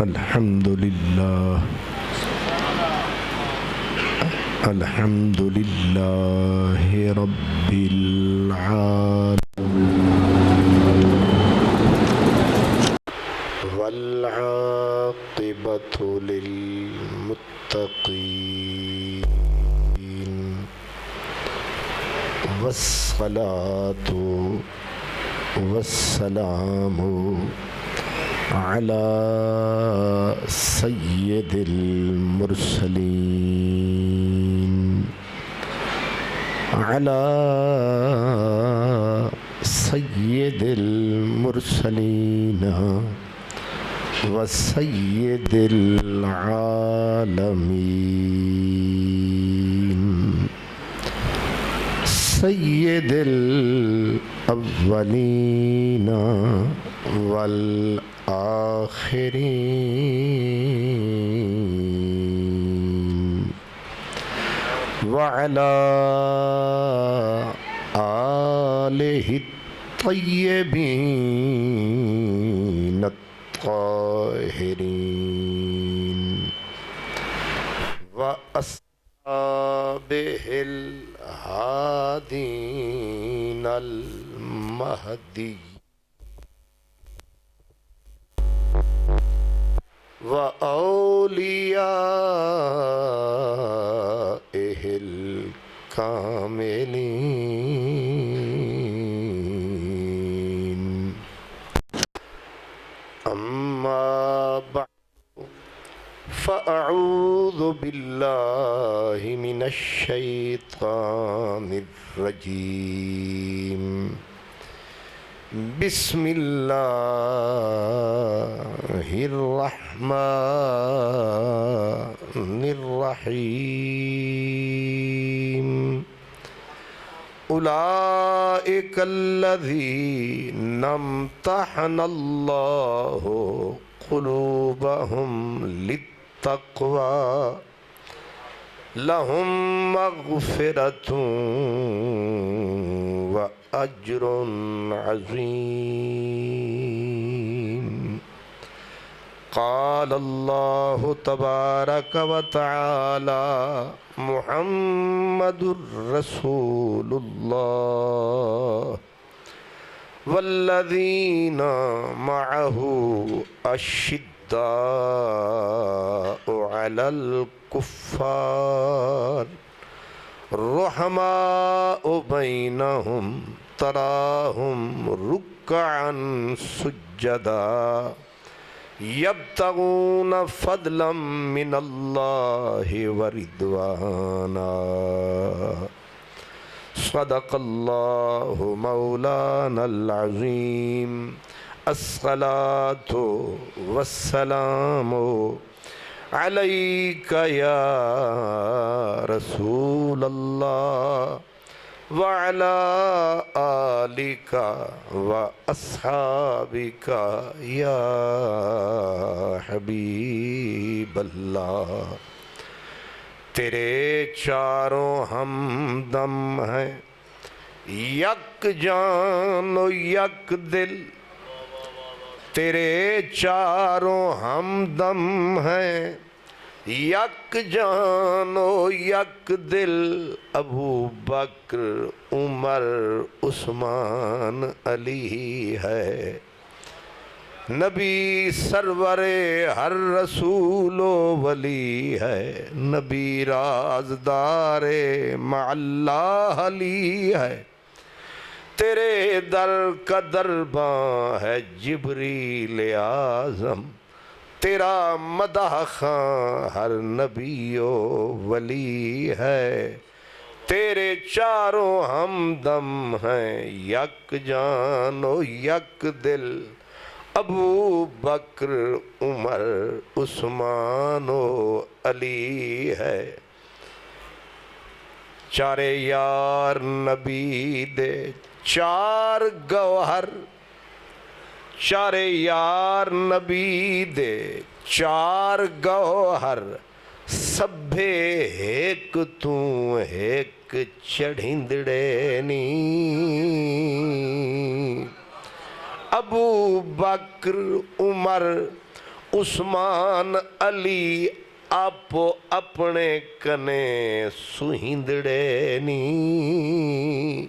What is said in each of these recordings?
الحمد لله الحمد لله رب العالمين والعاقبة للمتقين والصلاة والسلام على سيد المرسلين على سيد المرسلين وسيد العالمين سيد الأولين والآخرين وعلى آله الطيبين الطاهرين وأصحابه الهادين المهديين وأوليائه الكاملين أما بعد فأعوذ بالله من الشيطان الرجيم بسم الله الرحمن الرحيم أولئك الذين امتحن الله قلوبهم للتقوى لهم مغفرة وأجر عظيم قال الله تبارك وتعالى محمد رسول الله والذين معه أشداء على الكفار رحماء بينهم تراهم ركعا سجدا يبتغون فضلا من الله ورضوانا صدق الله مولانا العظيم الصلاة والسلام عليك يا رسول الله وعلى آلك وأصحابك يا حبيب اللہ تیرے چاروں ہمدم ہیں یک جان و یک دل تیرے چاروں ہمدم ہیں یک جان و یک دل ابو بکر عمر عثمان علی ہے نبی سرور ہر رسول و ولی ہے نبی رازدار مع اللہ علی ہے تیرے در کا درباں ہے جبریل اعظم تیرا مدح خاں ہر نبی و ولی ہے تیرے چاروں ہمدم ہیں یک جان و یک دل ابو بکر عمر عثمان و علی ہے چارے یار نبی دے چار گوہر چارے یار نبی دے چار گوہر سبھے ایک تو ایک چڑھندڑے نی ابو بکر عمر عثمان علی آپ اپنے کنے سہندڑے نی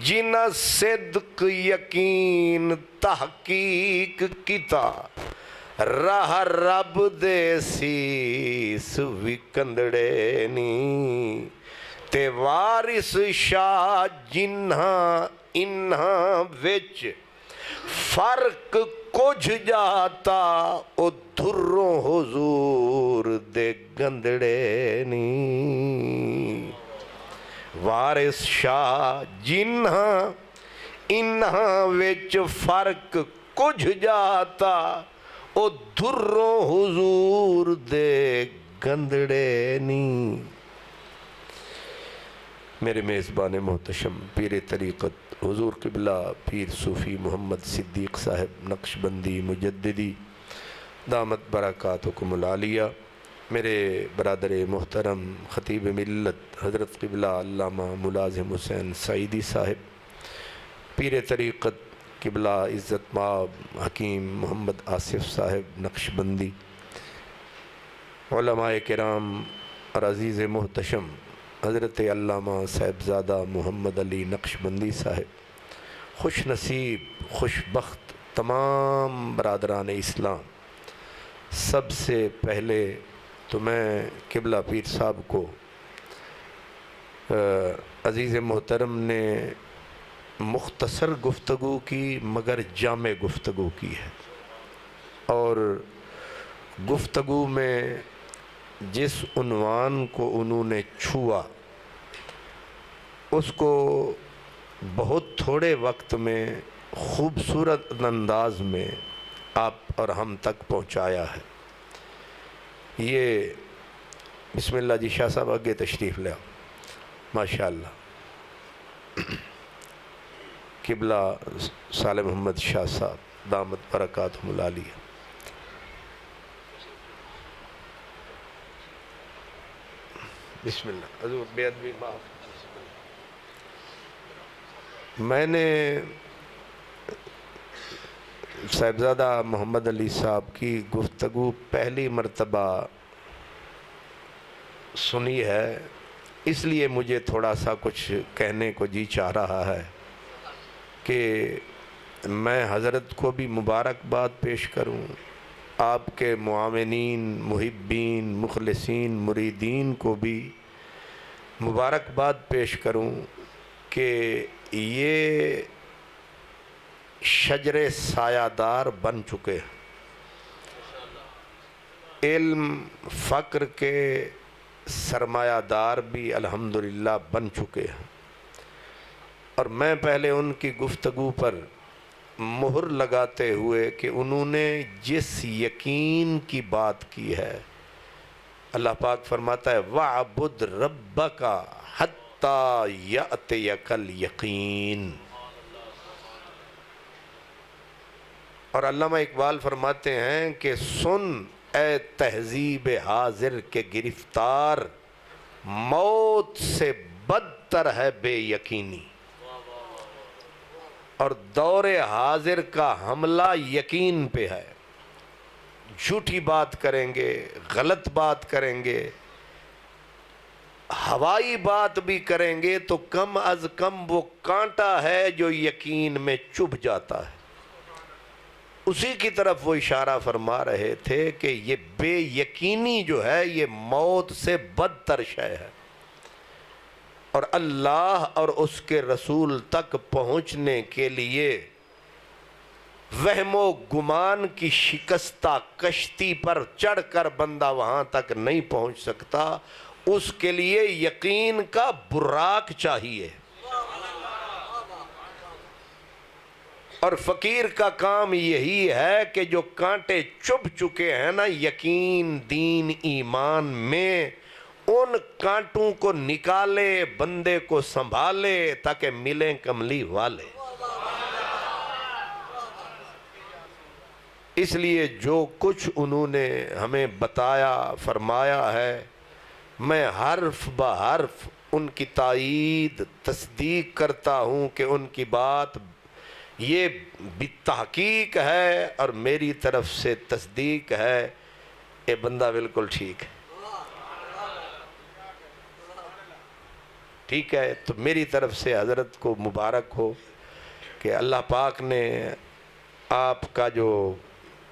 جنہ صدق یقین تحقیق کیتا راہ رب دے سیس وکندڑے نی تے وارث شاہ جنہاں انہاں وچ فرق کچھ جاتا او دھروں حضور دے گندڑے نی وارث شاہ جنہاں انہاں وچ فرق کچھ جاتا او دھروں حضور دے گندڑے نی میرے میزبان محتشم پیر طریقت حضور قبلہ پیر صوفی محمد صدیق صاحب نقشبندی مجددی دامت برکاتکم العالیہ، میرے برادر محترم خطیب ملت حضرت قبلہ علامہ ملازم حسین سعیدی صاحب، پیر طریقت قبلہ عزت مآب حکیم محمد آصف صاحب نقشبندی، علماء کرام اور عزیز محتشم حضرت علامہ صاحبزادہ محمد علی نقشبندی صاحب، خوش نصیب خوش بخت تمام برادران اسلام، سب سے پہلے تو میں قبلہ پیر صاحب کو عزیز محترم نے مختصر گفتگو کی مگر جامع گفتگو کی ہے، اور گفتگو میں جس عنوان کو انہوں نے چھوا اس کو بہت تھوڑے وقت میں خوبصورت انداز میں آپ اور ہم تک پہنچایا ہے۔ یہ بسم اللہ جی شاہ صاحب آگے تشریف لے ماشاءاللہ، قبلہ صالح محمد شاہ صاحب دامت برکاتہم العالیہ۔ بسم اللہ حضور بے ادبی معاف۔ میں نے صاحبزادہ محمد علی صاحب کی گفتگو پہلی مرتبہ سنی ہے، اس لیے مجھے تھوڑا سا کچھ کہنے کو جی چاہ رہا ہے کہ میں حضرت کو بھی مبارکباد پیش کروں، آپ کے معاونین محبین مخلصین مریدین کو بھی مبارکباد پیش کروں کہ یہ شجر سایہ دار بن چکے ہیں، علم فقر کے سرمایہ دار بھی الحمدللہ بن چکے ہیں، اور میں پہلے ان کی گفتگو پر مہر لگاتے ہوئے کہ انہوں نے جس یقین کی بات کی ہے، اللہ پاک فرماتا ہے وَعْبُدْ رَبَّكَ حَتَّى يَأْتِيَكَ الْيَقِينَ، اور علامہ اقبال فرماتے ہیں کہ سن اے تہذیب حاضر کے گرفتار، موت سے بدتر ہے بے یقینی، اور دور حاضر کا حملہ یقین پہ ہے، جھوٹی بات کریں گے، غلط بات کریں گے، ہوائی بات بھی کریں گے تو کم از کم وہ کانٹا ہے جو یقین میں چبھ جاتا ہے، اسی کی طرف وہ اشارہ فرما رہے تھے کہ یہ بے یقینی جو ہے یہ موت سے بدتر شے ہے، اور اللہ اور اس کے رسول تک پہنچنے کے لیے وہم و گمان کی شکستہ کشتی پر چڑھ کر بندہ وہاں تک نہیں پہنچ سکتا، اس کے لیے یقین کا براق چاہیے، اور فقیر کا کام یہی ہے کہ جو کانٹے چبھ چکے ہیں نا یقین دین ایمان میں، ان کانٹوں کو نکالے، بندے کو سنبھالے تاکہ ملیں کملی والے۔ اس لیے جو کچھ انہوں نے ہمیں بتایا فرمایا ہے، میں حرف بہ حرف ان کی تائید تصدیق کرتا ہوں کہ ان کی بات یہ بالتحقیق ہے اور میری طرف سے تصدیق ہے، یہ بندہ بالکل ٹھیک ہے۔ ٹھیک ہے، تو میری طرف سے حضرت کو مبارک ہو کہ اللہ پاک نے آپ کا جو،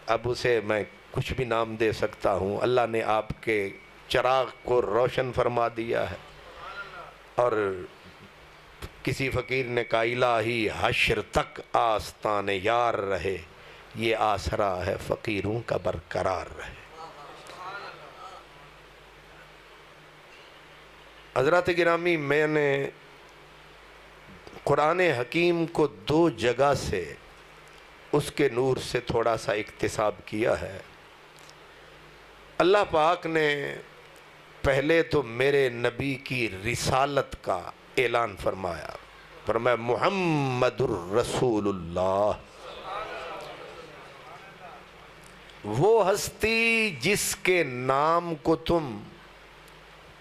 اب اسے میں کچھ بھی نام دے سکتا ہوں، اللہ نے آپ کے چراغ کو روشن فرما دیا ہے۔ اور کسی فقیر نے کہا الہی حشر تک آستان یار رہے، یہ آسرا ہے فقیروں کا برقرار رہے۔ حضرات گرامی، میں نے قرآن حکیم کو 2 جگہ سے اس کے نور سے تھوڑا سا اقتصاب کیا ہے۔ اللہ پاک نے پہلے تو میرے نبی کی رسالت کا اعلان فرمایا، فرمایا محمد الرسول اللہ، وہ ہستی جس کے نام کو تم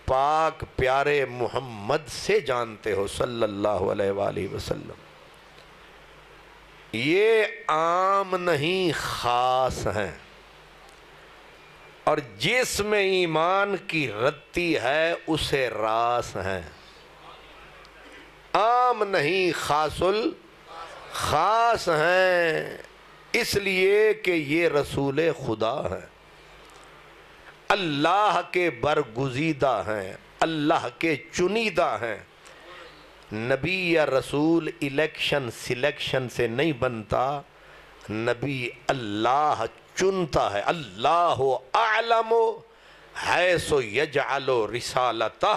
پاک پیارے محمد سے جانتے ہو صلی اللہ علیہ وآلہ وسلم، یہ عام نہیں خاص ہیں، اور جس میں ایمان کی رتی ہے اسے راس ہیں۔ عام نہیں خاص الخاص ہیں، اس لیے کہ یہ رسول خدا ہیں، اللہ کے برگزیدہ ہیں، اللہ کے چنیدہ ہیں۔ نبی یا رسول الیکشن سلیکشن سے نہیں بنتا، نبی اللہ چنتا ہے۔ اللہ اعلم حیث یجعل رسالتہ،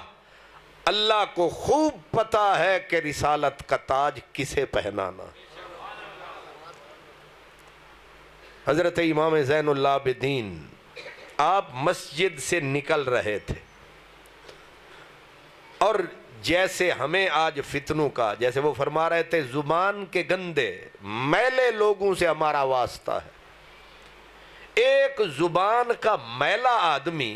اللہ کو خوب پتا ہے کہ رسالت کا تاج کسے پہنانا۔ حضرت امام زین العابدین آپ مسجد سے نکل رہے تھے، اور جیسے ہمیں آج فتنوں کا، جیسے وہ فرما رہے تھے زبان کے گندے میلے لوگوں سے ہمارا واسطہ ہے۔ ایک زبان کا میلا آدمی،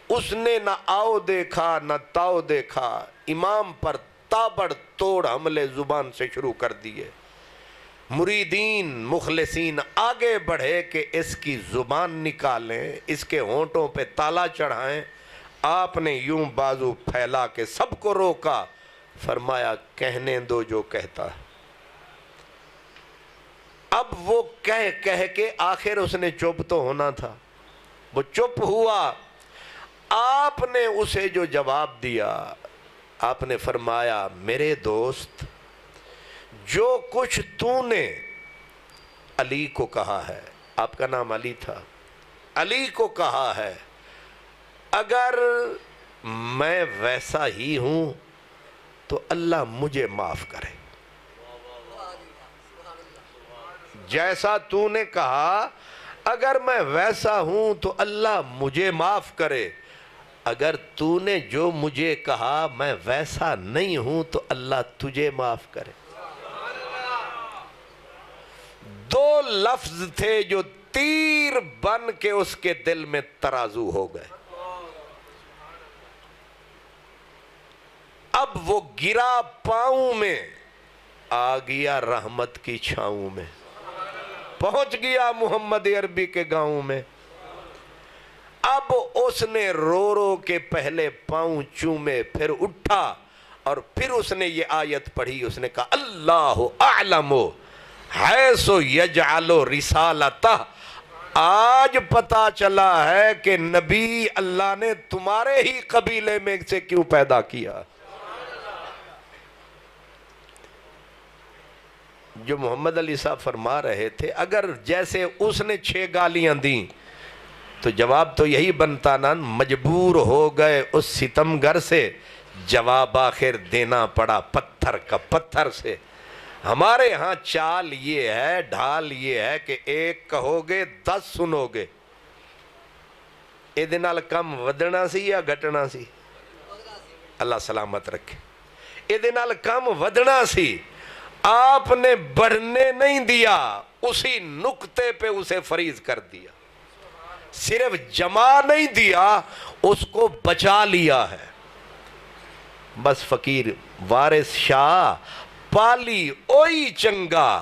اس نے نہ آؤ دیکھا نہ تاؤ دیکھا، امام پر تابڑ توڑ حملے زبان سے شروع کر دیے۔ مریدین مخلصین آگے بڑھے کہ اس کی زبان نکالیں، اس کے ہونٹوں پہ تالا چڑھائیں۔ آپ نے یوں بازو پھیلا کے سب کو روکا، فرمایا کہنے دو جو کہتا ہے۔ اب وہ کہہ کے آخر اس نے چپ تو ہونا تھا، وہ چپ ہوا۔ آپ نے اسے جو جواب دیا، آپ نے فرمایا میرے دوست، جو کچھ تو نے علی کو کہا ہے، آپ کا نام علی تھا، علی کو کہا ہے، اگر میں ویسا ہی ہوں تو اللہ مجھے معاف کرے۔ جیسا تو نے کہا اگر میں ویسا ہوں تو اللہ مجھے معاف کرے، اگر تو نے جو مجھے کہا میں ویسا نہیں ہوں تو اللہ تجھے معاف کرے۔ 2 لفظ تھے جو تیر بن کے اس کے دل میں ترازو ہو گئے۔ اب وہ گرا پاؤں میں، آ گیا رحمت کی چھاؤں میں، پہنچ گیا محمد عربی کے گاؤں میں۔ اب اس نے رو رو کے پہلے پاؤں چومے، پھر اٹھا اور پھر اس نے یہ آیت پڑھی، اس نے کہا اللہ اعلم حیث یجعل رسالتہ، آج پتا چلا ہے کہ نبی اللہ نے تمہارے ہی قبیلے میں سے کیوں پیدا کیا۔ جو محمد علی صاحب فرما رہے تھے، اگر جیسے اس نے 6 گالیاں دیں تو جواب تو یہی بنتا نا، مجبور ہو گئے اس ستمگر سے، جواب آخر دینا پڑا پتھر کا پتھر سے۔ ہمارے ہاں چال یہ ہے، ڈھال یہ ہے کہ 1 کہو گے 10 سنو گے۔ یہ نال کم ودنا سی یا گھٹنا سی؟ اللہ سلامت رکھے۔ یہ نال کم ودنا سی، آپ نے بڑھنے نہیں دیا، اسی نقطے پہ اسے فریز کر دیا۔ صرف جمع نہیں دیا، اس کو بچا لیا ہے۔ بس فقیر وارث شاہ پالی اوئی چنگا،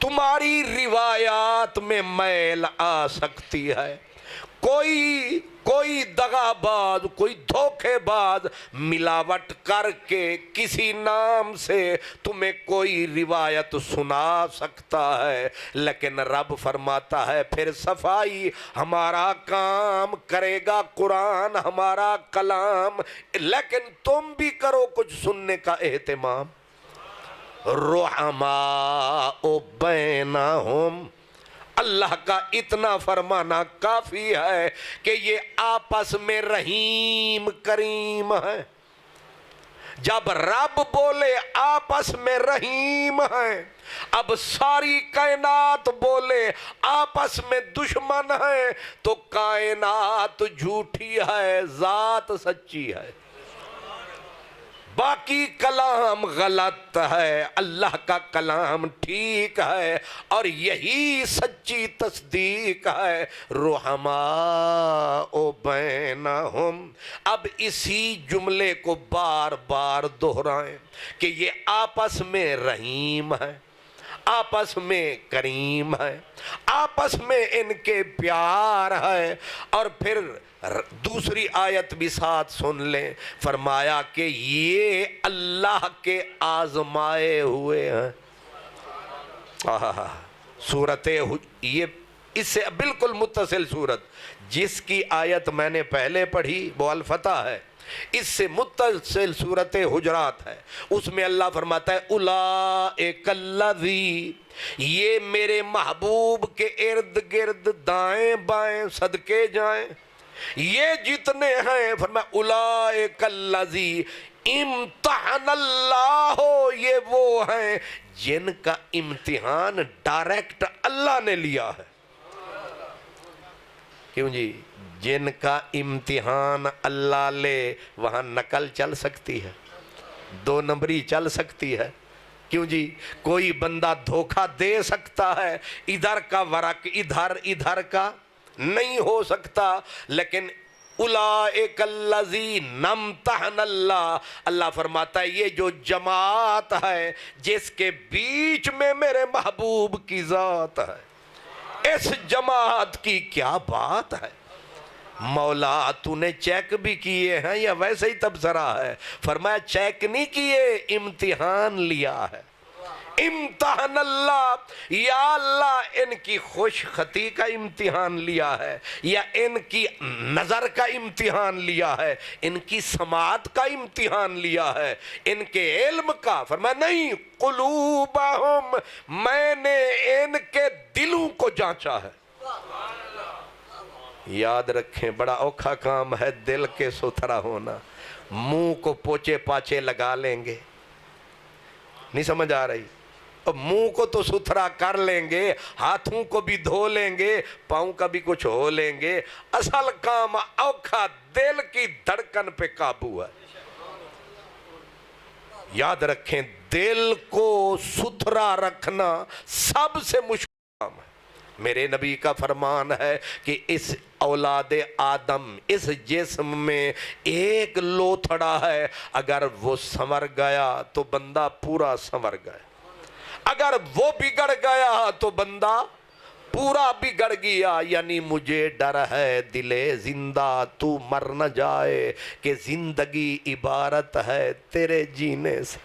تمہاری روایات میں میل آ سکتی ہے، کوئی دغا باز، کوئی دھوکے باز ملاوٹ کر کے کسی نام سے تمہیں کوئی روایت سنا سکتا ہے، لیکن رب فرماتا ہے پھر صفائی ہمارا کام کرے گا، قرآن ہمارا کلام، لیکن تم بھی کرو کچھ سننے کا اہتمام۔ رحماء بینہم، اللہ کا اتنا فرمانا کافی ہے کہ یہ آپس میں رحیم کریم ہے۔ جب رب بولے آپس میں رحیم ہے، اب ساری کائنات بولے آپس میں دشمن ہے، تو کائنات جھوٹی ہے، ذات سچی ہے، باقی کلام غلط ہے، اللہ کا کلام ٹھیک ہے، اور یہی سچی تصدیق ہے۔ رحماء بینہم، اب اسی جملے کو بار بار دہرائیں کہ یہ آپس میں رحیم ہے، آپس میں کریم ہے، آپس میں ان کے پیار ہے۔ اور پھر دوسری آیت بھی ساتھ سن لیں، فرمایا کہ یہ اللہ کے آزمائے ہوئے ہیں۔ سورت یہ اس سے بالکل متصل صورت، جس کی آیت میں نے پہلے پڑھی وہ الفتح ہے، اس سے متصل صورت حجرات ہے، اس میں اللہ فرماتا ہے اولئک الذی، یہ میرے محبوب کے ارد گرد دائیں بائیں صدقے جائیں، یہ جتنے ہیں، فرمایا اولئک الذی امتحن اللہ، یہ وہ ہیں جن کا امتحان ڈائریکٹ اللہ نے لیا ہے۔ کیوں جی؟ جن کا امتحان اللہ لے وہاں نقل چل سکتی ہے، دو نمبری چل سکتی ہے؟ کیوں جی؟ کوئی بندہ دھوکہ دے سکتا ہے، ادھر کا ورق ادھر کا نہیں ہو سکتا، لیکن اولئک الذین امتحن اللہ، اللہ فرماتا ہے یہ جو جماعت ہے جس کے بیچ میں میرے محبوب کی ذات ہے، اس جماعت کی کیا بات ہے؟ مولا تو نے چیک بھی کیے ہیں یا ویسے ہی تبصرہ ہے؟ فرمایا چیک نہیں کیے، امتحان لیا ہے۔ امتحان اللہ، یا اللہ ان کی خوش خطی کا امتحان لیا ہے، یا ان کی نظر کا امتحان لیا ہے، ان کی سماعت کا امتحان لیا ہے، ان کے علم کا؟ فرمایا نہیں، قلوبہم، میں نے ان کے دلوں کو جانچا ہے۔ یاد رکھیں بڑا اوکھا کام ہے دل کے ستھرا ہونا، منہ کو پوچے پاچے لگا لیں گے، نہیں سمجھ آ رہی؟ اب منہ کو تو ستھرا کر لیں گے، ہاتھوں کو بھی دھو لیں گے، پاؤں کا بھی کچھ ہو لیں گے، اصل کام اوکھا دل کی دھڑکن پہ قابو ہے۔ یاد رکھیں دل کو ستھرا رکھنا سب سے مشکل کام ہے۔ میرے نبی کا فرمان ہے کہ اس اولاد آدم، اس جسم میں ایک لوتھڑا ہے، اگر وہ سنور گیا تو بندہ پورا سنور گیا، اگر وہ بگڑ گیا تو بندہ پورا بگڑ گیا۔ یعنی مجھے ڈر ہے دل زندہ تو مر نہ جائے، کہ زندگی عبارت ہے تیرے جینے سے۔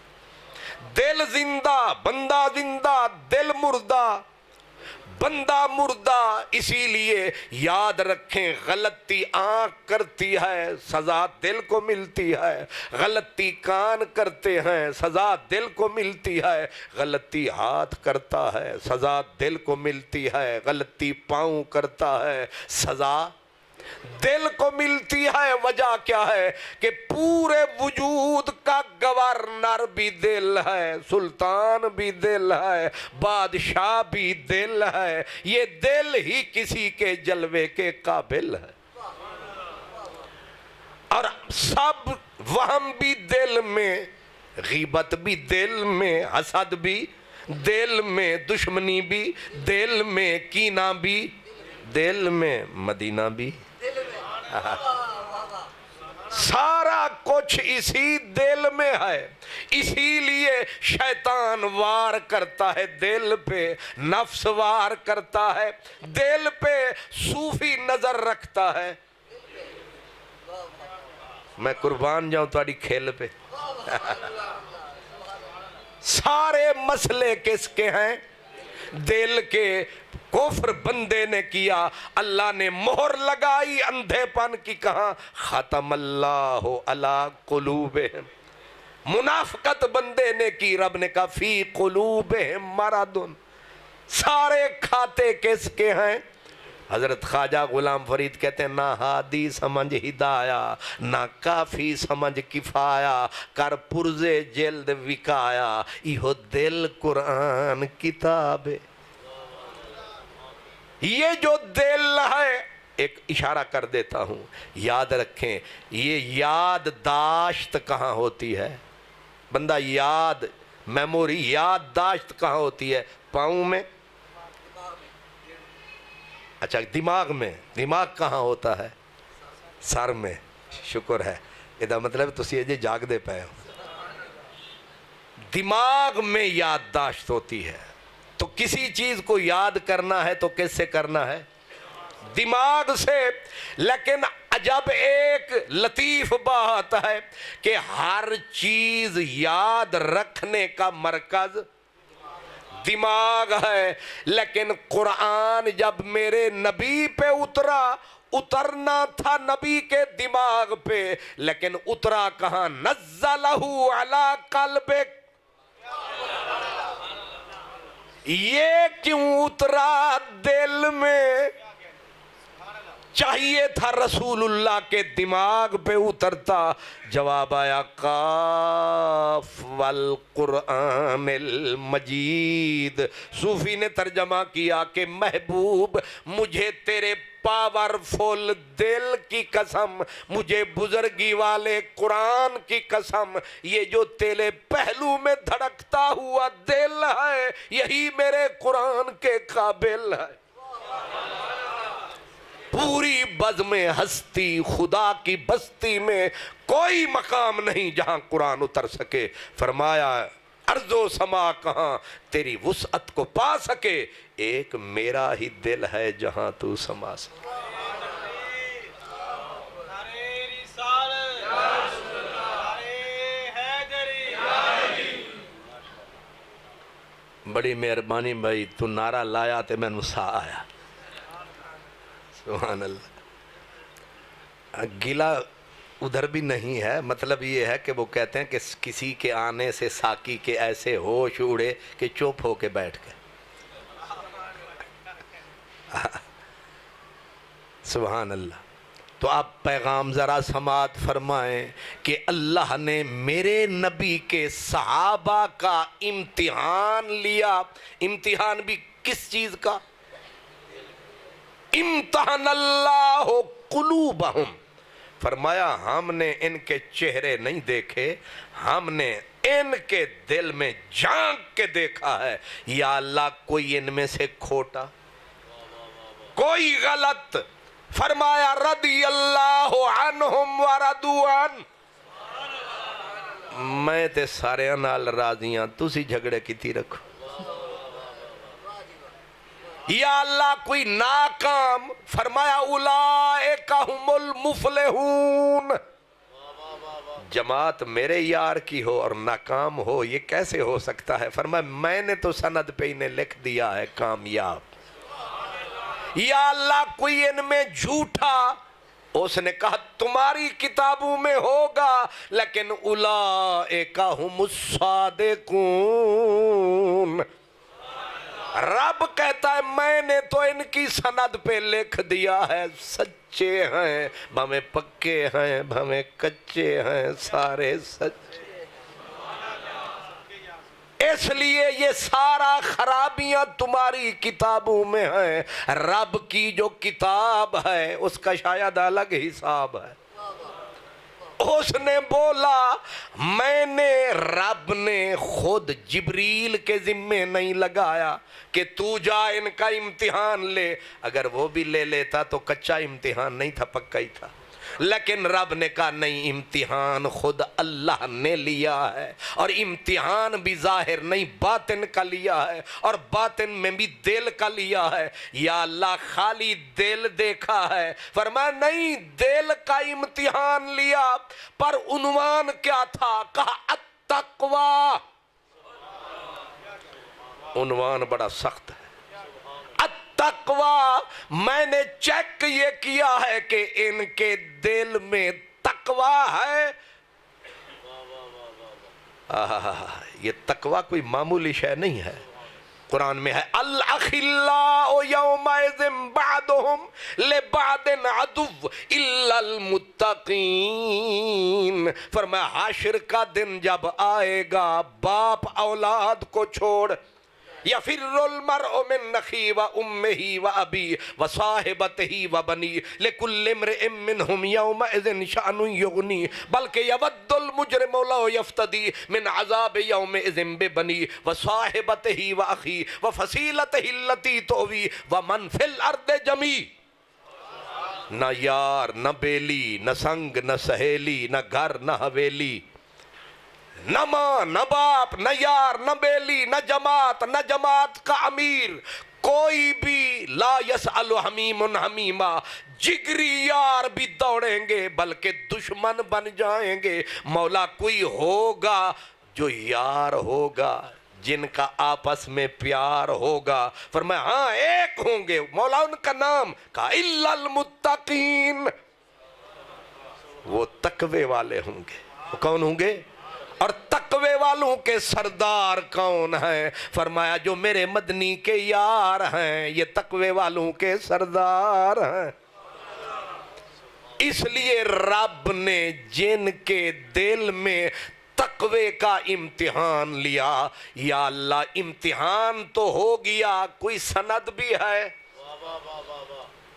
دل زندہ، بندہ زندہ، دل مردہ، بندہ مردہ۔ اسی لیے یاد رکھیں غلطی آنکھ کرتی ہے، سزا دل کو ملتی ہے، غلطی کان کرتے ہیں، سزا دل کو ملتی ہے، غلطی ہاتھ کرتا ہے، سزا دل کو ملتی ہے، غلطی پاؤں کرتا ہے، سزا دل کو ملتی ہے۔ وجہ کیا ہے؟ کہ پورے وجود کا گورنر بھی دل ہے، سلطان بھی دل ہے، بادشاہ بھی دل ہے، یہ دل ہی کسی کے جلوے کے قابل ہے۔ اور سب وہم بھی دل میں، غیبت بھی دل میں، حسد بھی دل میں، دشمنی بھی دل میں، کینہ بھی دل میں، مدینہ بھی، سارا کچھ اسی دل میں ہے، اسی لیے شیطان وار کرتا ہے دل پہ، نفس وار کرتا ہے دل پہ، صوفی نظر رکھتا ہے۔ میں قربان جاؤں تہاڈی کھیل پہ۔ سارے مسئلے کس کے ہیں؟ دل کے۔ کفر بندے نے کیا، اللہ نے مہر لگائی اندھے پن کی، کہاں ختم اللہ علی قلوبہم۔ منافقت بندے نے کی، رب نے کہا فی قلوبہم مرض۔ سارے کھاتے کس کے ہیں؟ حضرت خواجہ غلام فرید کہتے ہیں نہ ہادی سمجھ ہدایا، نہ کافی سمجھ کفایا، کر پرزے جلد وکایا، ایہو دل قرآن کتاب ہے۔ یہ جو دل ہے، ایک اشارہ کر دیتا ہوں، یاد رکھیں، یہ یاد داشت کہاں ہوتی ہے؟ بندہ یاد، میموری، یاد داشت کہاں ہوتی ہے؟ پاؤں میں؟ اچھا دماغ میں؟ دماغ کہاں ہوتا ہے؟ سر میں۔ شکر ہے، یہ مطلب تسی یہ جاگ دے پائے ہو۔ دماغ میں یادداشت ہوتی ہے، تو کسی چیز کو یاد کرنا ہے تو کس سے کرنا ہے؟ دماغ سے۔ لیکن عجب ایک لطیف بات ہے کہ ہر چیز یاد رکھنے کا مرکز دماغ ہے، لیکن قرآن جب میرے نبی پہ اترنا تھا نبی کے دماغ پہ، لیکن اترا کہاں؟ نزلہ علی قلبک۔ یہ کیوں اترا دل میں؟ چاہیے تھا رسول اللہ کے دماغ پہ اترتا۔ جواب آیا قاف والقرآن المجید۔ صوفی نے ترجمہ کیا کہ محبوب مجھے تیرے پاورفل دل کی قسم، مجھے بزرگی والے قرآن کی قسم، یہ جو تیرے پہلو میں دھڑکتا ہوا دل ہے، یہی میرے قرآن کے قابل ہے۔ پوری بزم ہستی خدا کی بستی میں کوئی مقام نہیں جہاں قرآن اتر سکے۔ فرمایا ارض و سما کہاں تیری وسعت کو پا سکے، ایک میرا ہی دل ہے جہاں تو سما سکے۔ بڑی مہربانی بھائی، تو نعرہ لایا تے میں نسا آیا۔ سبحان اللہ۔ گلا ادھر بھی نہیں ہے، مطلب یہ ہے کہ وہ کہتے ہیں کہ کسی کے آنے سے ساقی کے ایسے ہوش اڑے کہ چپ ہو کے بیٹھ گئے۔ سبحان اللہ۔ تو آپ پیغام ذرا سماعت فرمائیں کہ اللہ نے میرے نبی کے صحابہ کا امتحان لیا۔ امتحان بھی کس چیز کا؟ امتحان اللہ قلوبہم۔ فرمایا ہم نے ان کے چہرے نہیں دیکھے، ہم نے ان کے دل میں جھانک کے دیکھا ہے۔ یا اللہ کوئی ان میں سے کھوٹا، کوئی غلط؟ فرمایا رضی اللہ عنہم ورضوا عنہ۔ میں تے سارے نال راضیاں، تسی جھگڑے کیتی رکھو۔ یا اللہ کوئی ناکام؟ فرمایا اولئک ہم المفلحون۔ جماعت میرے یار کی ہو اور ناکام ہو، یہ کیسے ہو سکتا ہے؟ فرمایا میں نے تو سند پہ انہیں لکھ دیا ہے کامیاب۔ یا اللہ کوئی ان میں جھوٹا؟ اس نے کہا تمہاری کتابوں میں ہوگا، لیکن اولئک ہم الصادقون۔ رب کہتا ہے میں نے تو ان کی سند پہ لکھ دیا ہے، سچے ہیں، بھمیں پکے ہیں، بھمیں کچے ہیں، سارے سچے۔ اس لیے یہ سارا خرابیاں تمہاری کتابوں میں ہیں۔ رب کی جو کتاب ہے اس کا شاید الگ حساب ہے۔ اس نے بولا میں نے، رب نے خود جبریل کے ذمے نہیں لگایا کہ تو جا ان کا امتحان لے، اگر وہ بھی لے لیتا تو کچا امتحان نہیں تھا، پکا ہی تھا۔ لیکن رب نے کہا نہیں، امتحان خود اللہ نے لیا ہے، اور امتحان بھی ظاہر نہیں باطن کا لیا ہے، اور باطن میں بھی دل کا لیا ہے۔ یا اللہ خالی دل دیکھا ہے؟ فرمایا نہیں، دل کا امتحان لیا، پر عنوان کیا تھا؟ کہا التقوی۔ عنوان بڑا سخت ہے، التقوی۔ میں نے چیک یہ کیا ہے کہ ان کے دل میں تقوی ہے۔ یہ تقوی کوئی معمولی شے نہیں ہے۔ قرآن میں ہے الاخلاء یومئذ بعضهم لبعض عدو الا المتقین۔ فرمایا حاشر کا دن جب آئے گا، باپ اولاد کو چھوڑ، یفر المرء من اخیہ وامہ وابیہ وصاحبتہ وبنیہ لکل امرئ منہم یومئذ شأن یغنیہ، بلکہ یود المجرم لو یفتدی من عذاب یومئذ ببنیہ وصاحبتہ واخیہ وفصیلتہ التی تؤویہ ومن فی الارض جمیع۔ نہ یار، نہ بیلی، نہ سنگ، نہ سہیلی، نہ گھر، نہ حویلی، نہ ماں، نہ باپ، نہ یار، نہ بیلی، نہ جماعت، نہ جماعت کا امیر، کوئی بھی لا یسأل حمیم حمیما، جگری یار بھی دوڑیں گے بلکہ دشمن بن جائیں گے۔ مولا کوئی ہوگا جو یار ہوگا، جن کا آپس میں پیار ہوگا۔ فرمایا ہاں ایک ہوں گے، مولا ان کا نام کہا الا المتقین، وہ تقوی والے ہوں گے۔ وہ کون ہوں گے؟ اور تقوی والوں کے سردار کون ہیں؟ فرمایا جو میرے مدنی کے یار ہیں، یہ تقوی والوں کے سردار ہیں۔ اس لیے رب نے جن کے دل میں تقوی کا امتحان لیا، یا اللہ امتحان تو ہو گیا، کوئی سند بھی ہے،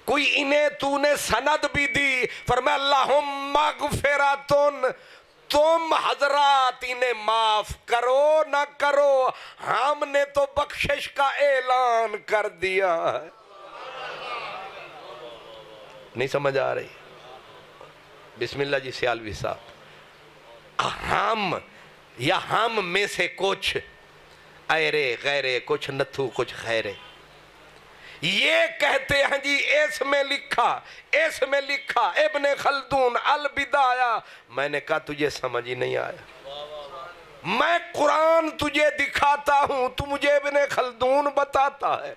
کوئی انہیں تو نے سند بھی دی۔ فرمایا اللہم مغفراتن، تم حضرات انہیں معاف کرو نہ کرو، ہم نے تو بخشش کا اعلان کر دیا ہے۔ نہیں سمجھ آ رہی؟ بسم اللہ جی سیالوی صاحب، ہم یا ہم میں سے کچھ ایرے غیرے، کچھ نتھو کچھ خیرے، یہ کہتے ہیں جی اس میں لکھا ابن خلدون البدایہ۔ میں نے کہا تجھے سمجھ ہی نہیں آیا، میں قرآن تجھے دکھاتا ہوں، تو مجھے ابن خلدون بتاتا ہے۔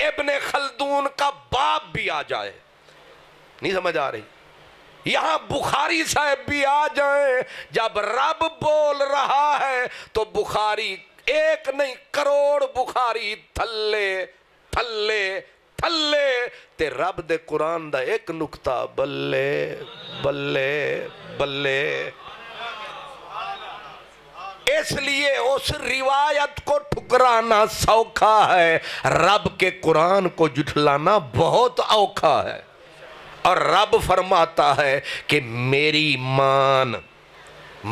ابن خلدون کا باپ بھی آ جائے، نہیں سمجھ آ رہی؟ یہاں بخاری صاحب بھی آ جائیں، جب رب بول رہا ہے تو بخاری ایک نہیں کروڑ بخاری تھلے تھلے تھلے تے رب دے قرآن دا ایک نکتہ بلے بلے بلے۔ اس لیے اس روایت کو ٹھکرانا سوکھا ہے، رب کے قرآن کو جھٹلانا بہت اوکھا ہے۔ اور رب فرماتا ہے کہ میری مان،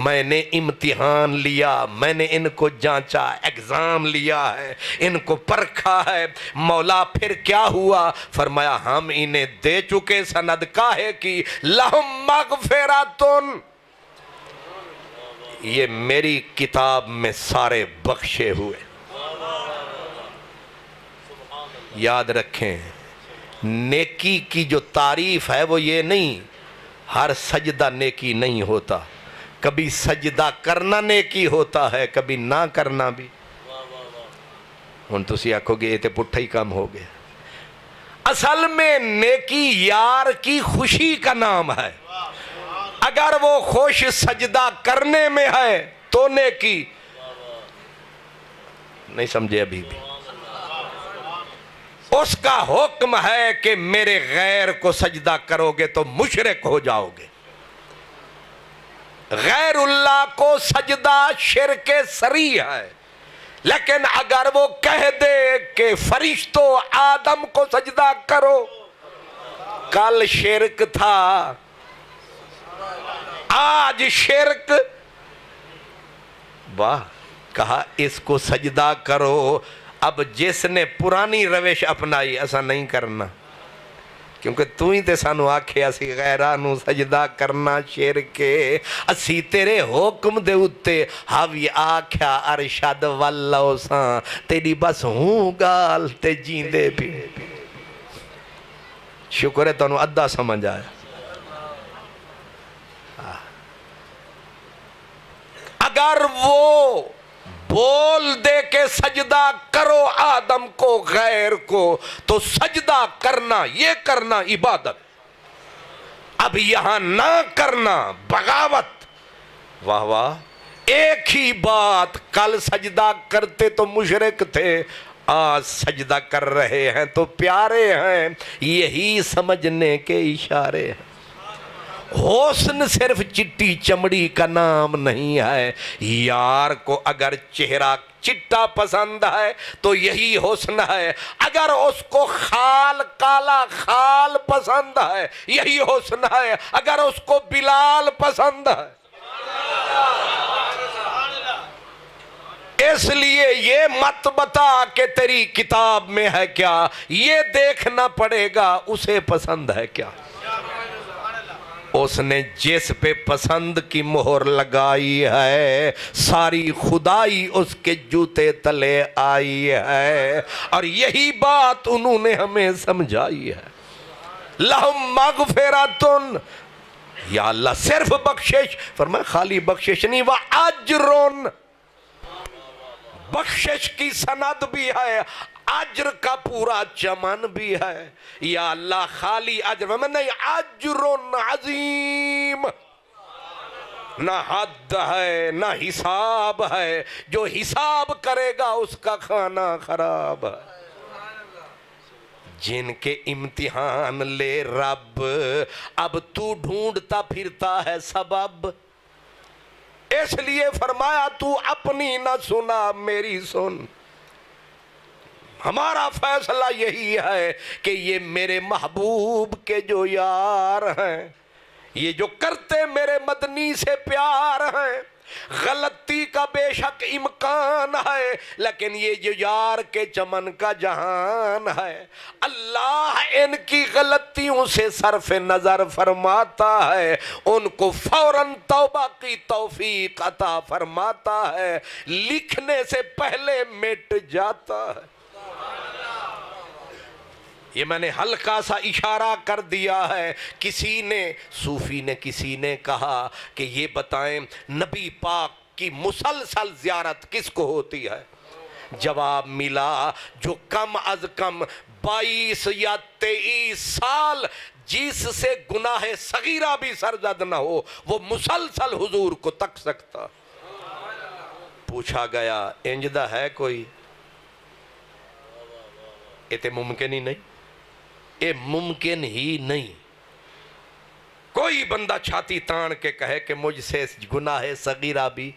میں نے امتحان لیا، میں نے ان کو جانچا، ایگزام لیا ہے، ان کو پرکھا ہے۔ مولا پھر کیا ہوا؟ فرمایا ہم انہیں دے چکے سند کاہے کی؟ لہم مغفراتن، یہ میری کتاب میں سارے بخشے ہوئے۔ یاد رکھیں نیکی کی جو تعریف ہے وہ یہ نہیں ہر سجدہ نیکی نہیں ہوتا، کبھی سجدہ کرنا نیکی ہوتا ہے، کبھی نہ کرنا بھی۔ ہن تسی آکھو گے یہ تے پٹھا ہی کام ہو گیا۔ اصل میں نیکی یار کی خوشی کا نام ہے، اگر وہ خوش سجدہ کرنے میں ہے تو نیکی نہیں سمجھے ابھی بھی۔ اس کا حکم ہے کہ میرے غیر کو سجدہ کرو گے تو مشرک ہو جاؤ گے۔ غیر اللہ کو سجدہ شرک صریح ہے، لیکن اگر وہ کہہ دے کہ فرشتوں آدم کو سجدہ کرو، کل شرک تھا آج شرک، واہ، کہا اس کو سجدہ کرو۔ اب جس نے پرانی روش اپنائی ایسا نہیں کرنا، کیونکہ تو ہی تے سانو آکھے اسی غیرانو سجدہ کرنا شرکے اسی تیرے حکم دے اتے حوی آکھیا ارشد واللہ ساں تیری بس ہوں گال تے جیندے بھی شکر ہے تو ادھا سمجھ آیا. اگر وہ بول دے کہ سجدہ کرو آدم کو غیر کو تو سجدہ کرنا یہ کرنا عبادت. اب یہاں نہ کرنا بغاوت. واہ واہ. ایک ہی بات کل سجدہ کرتے تو مشرک تھے آج سجدہ کر رہے ہیں تو پیارے ہیں. یہی سمجھنے کے اشارے ہیں. حسن صرف چٹی چمڑی کا نام نہیں ہے. یار کو اگر چہرہ چٹا پسند ہے تو یہی حسن ہے. اگر اس کو خال کالا خال پسند ہے یہی حسن ہے. اگر اس کو بلال پسند ہے. اس لیے یہ مت بتا کہ تیری کتاب میں ہے کیا, یہ دیکھنا پڑے گا اسے پسند ہے کیا. اس نے جس پہ پسند کی مہر لگائی ہے ساری خدائی اس کے جوتے تلے آئی ہے. اور یہی بات انہوں نے ہمیں سمجھائی ہے. لہم مغفراتن, یا اللہ صرف بخشش, فرمایا خالی بخشش نہیں, وَأَجْرٌ, بخشش کی سند بھی ہے, اجر کا پورا چمن بھی ہے. یا اللہ خالی اجر میں نہیں, اجر عظیم, نہ حد ہے نہ حساب ہے. جو حساب کرے گا اس کا کھانا خراب ہے. جن کے امتحان لے رب اب تو ڈھونڈتا پھرتا ہے سبب. اس لیے فرمایا تو اپنی نہ سنا میری سن. ہمارا فیصلہ یہی ہے کہ یہ میرے محبوب کے جو یار ہیں, یہ جو کرتے میرے مدنی سے پیار ہیں, غلطی کا بے شک امکان ہے لیکن یہ جو یار کے چمن کا جہان ہے, اللہ ان کی غلطیوں سے صرف نظر فرماتا ہے, ان کو فوراً توبہ کی توفیق عطا فرماتا ہے, لکھنے سے پہلے مٹ جاتا ہے. یہ میں نے ہلکا سا اشارہ کر دیا ہے. کسی نے صوفی نے کسی نے کہا کہ یہ بتائیں نبی پاک کی مسلسل زیارت کس کو ہوتی ہے؟ جواب ملا جو کم از کم 22 یا 23 سال جس سے گناہ صغیرہ بھی سرزد نہ ہو وہ مسلسل حضور کو تک سکتا. پوچھا گیا انجدہ ہے کوئی؟ یہ تے ممکن ہی نہیں, یہ ممکن ہی نہیں. کوئی بندہ چھاتی تان کے کہے کہ مجھ سے گناہ صغیرہ بھی,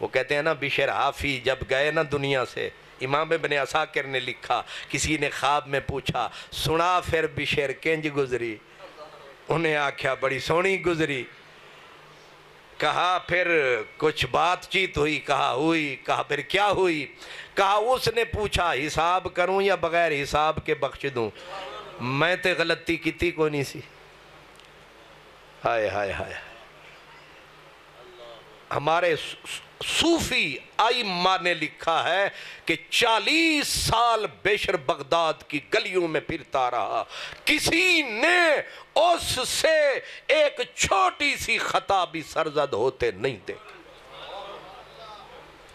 وہ کہتے ہیں نا بشر حافی جب گئے نا دنیا سے, امام ابن عساکر نے لکھا کسی نے خواب میں پوچھا سنا پھر بشر کنج گزری, انہیں آکھیا بڑی سونی گزری. کہا پھر کچھ بات چیت ہوئی, کہا ہوئی. کہا پھر کیا ہوئی؟ کہا اس نے پوچھا حساب کروں یا بغیر حساب کے بخش دوں؟ میں تے غلطی کیتی کوئی نہیں سی. ہائے ہائے ہائے. ہمارے صوفی ائمہ نے لکھا ہے کہ 40 سال بشر بغداد کی گلیوں میں پھرتا رہا, کسی نے اس سے ایک چھوٹی سی خطا بھی سرزد ہوتے نہیں دیکھی.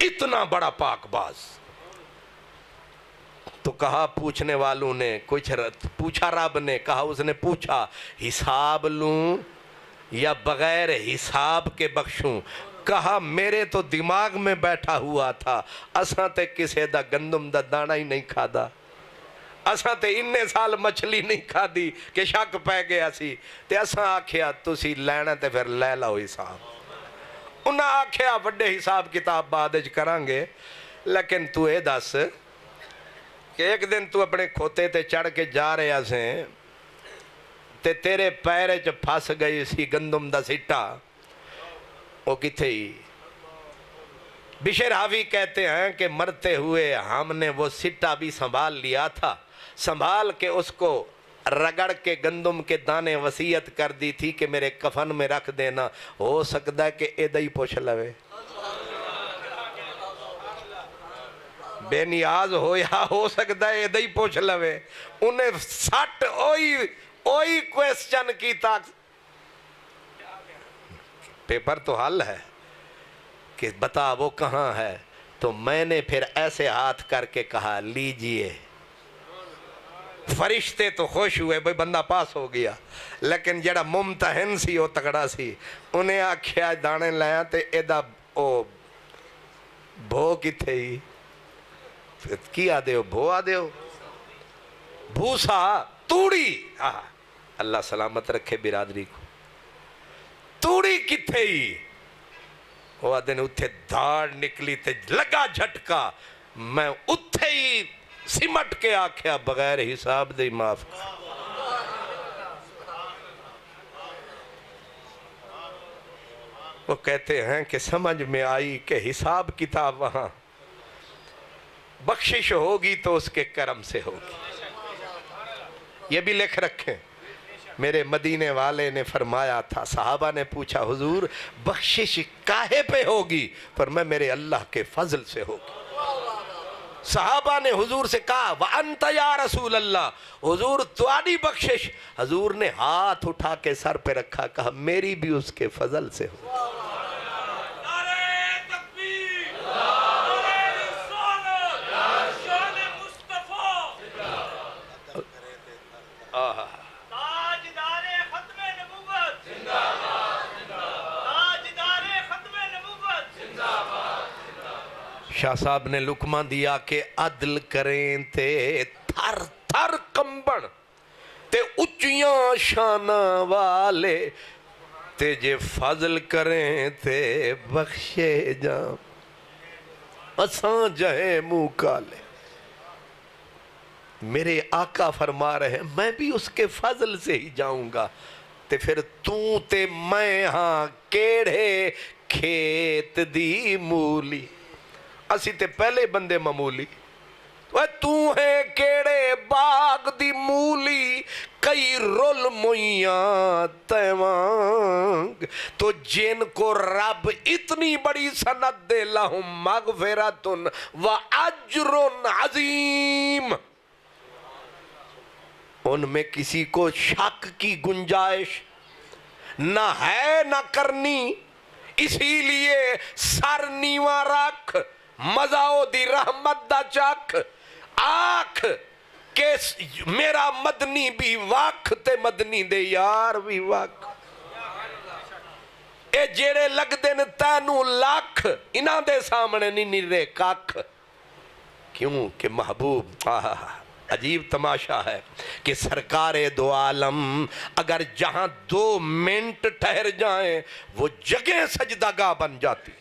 اتنا بڑا پاک باز. تو کہا پوچھنے والوں نے کچھ پوچھا, رب نے کہا, اس نے پوچھا حساب لوں یا بغیر حساب کے بخشوں؟ کہا میرے تو دماغ میں بیٹھا ہوا تھا, اساں تے کسے دا گندم دا دانا ہی نہیں کھادا, اساں تے اننے سال مچھلی نہیں کھادی کہ شک پہ گیا سی, تے اساں آکھیا تسی لینا تے پھر لے لو حساب. انہاں آکھیا بڑے حساب کتاب بعدج کرانگے, لیکن تو اے دس کہ ایک دن تو اپنے کھوتے تے چڑھ کے جا رہے ہیں تے تیرے پیرے چ پھس گئی سی گندم دا سٹا, وہ کتھے ہی؟ بشر حافی کہتے ہیں کہ مرتے ہوئے ہم نے وہ سٹا بھی سنبھال لیا تھا, سنبھال کے اس کو رگڑ کے گندم کے دانے وصیت کر دی تھی کہ میرے کفن میں رکھ دینا، ہو سکتا ہے کہ ایدہ ہی پوچھ لوے، بے نیاز ہو یا ہو سکتا ہے ایدہ ہی پوچھ لوے. انہیں سٹ اوئی کوئسچن کی تاک پیپر تو حل ہے کہ بتا وہ کہاں ہے. تو میں نے پھر ایسے ہاتھ کر کے کہا لیجئے. فرشتے تو خوش ہوئے بھئی بندہ پاس ہو گیا، لیکن جڑا ممتحن سی وہ تگڑا سی، انہیں آکھیا دانے لیا تے ایدہ بھو کتھے ہی کی آدھے ہو، بھو آدھے ہو، بھوسا توڑی. اللہ سلامت رکھے برادری کو. توڑی کتھے ہی، وہ آدھے نے اتھے دھاڑ نکلی تے لگا جھٹکا، میں اتھے ہی سمٹ کے آکھیا بغیر حساب دے معاف کر. وہ کہتے ہیں کہ سمجھ میں آئی کہ حساب کتاب وہاں بخشش ہوگی تو اس کے کرم سے ہوگی. یہ بھی لکھ رکھیں، میرے مدینے والے نے فرمایا تھا، صحابہ نے پوچھا حضور بخشش کاہے پہ ہوگی؟ فرمایا میرے اللہ کے فضل سے ہوگی. صحابہ نے حضور سے کہا وَأَنْتَ يَا رسول اللہ، حضور تواڈی بخشش. حضور نے ہاتھ اٹھا کے سر پہ رکھا، کہا میری بھی اس کے فضل سے ہوگی. شاہ صاحب نے لکمہ دیا کہ عدل کریں تے تھر تھر کمبن تے اچیاں شانہ والے تے جے فضل کریں تے بخشے جام اساں جہے منہ کالے. میرے آقا فرما رہے ہیں میں بھی اس کے فضل سے ہی جاؤں گا. تے پھر تو تے میں ہاں کیڑے کھیت دی مولی، اسی تے پہلے بندے معمولی. تو ہے کیڑے باغ دی مولی کئی رول مویاں تیوانگ. تو جن کو رب اتنی بڑی سند دے لہم مغفرتن و اجر عظیم، ان میں کسی کو شک کی گنجائش نہ ہے نہ کرنی. اسی لیے سر نیواں رکھ، مزاؤ دی رحمت دا چک، آکھ کہ میرا مدنی بھی واکھ تے مدنی دے یار بھی واکھ. اے جیڑے لگ دن تینوں لاکھ انہاں دے سامنے نہیں نرے کاکھ. کیوں کہ محبوب عجیب تماشا ہے کہ سرکار دو عالم اگر جہاں 2 منٹ ٹھہر جائیں وہ جگہ سجدگاہ بن جاتی.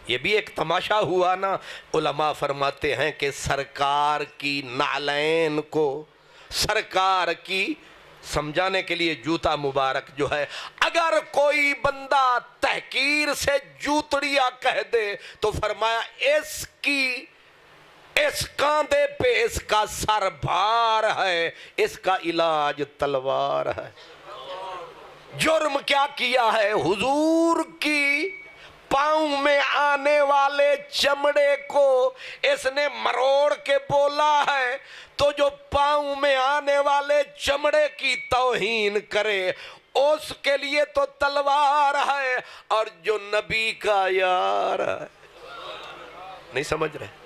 یہ بھی ایک تماشا ہوا نا. علماء فرماتے ہیں کہ سرکار کی نعلین کو سرکار کی سمجھانے کے لیے جوتا مبارک جو ہے، اگر کوئی بندہ تحقیر سے جوتڑیا کہہ دے تو فرمایا اس کاندھے پہ اس کا سر بھار ہے، اس کا علاج تلوار ہے. جرم کیا کیا ہے؟ حضور کی پاؤں میں آنے والے چمڑے کو اس نے مروڑ کے بولا ہے. تو جو پاؤں میں آنے والے چمڑے کی توہین کرے اس کے لیے تو تلوار ہے، اور جو نبی کا یار ہے. نہیں سمجھ رہے؟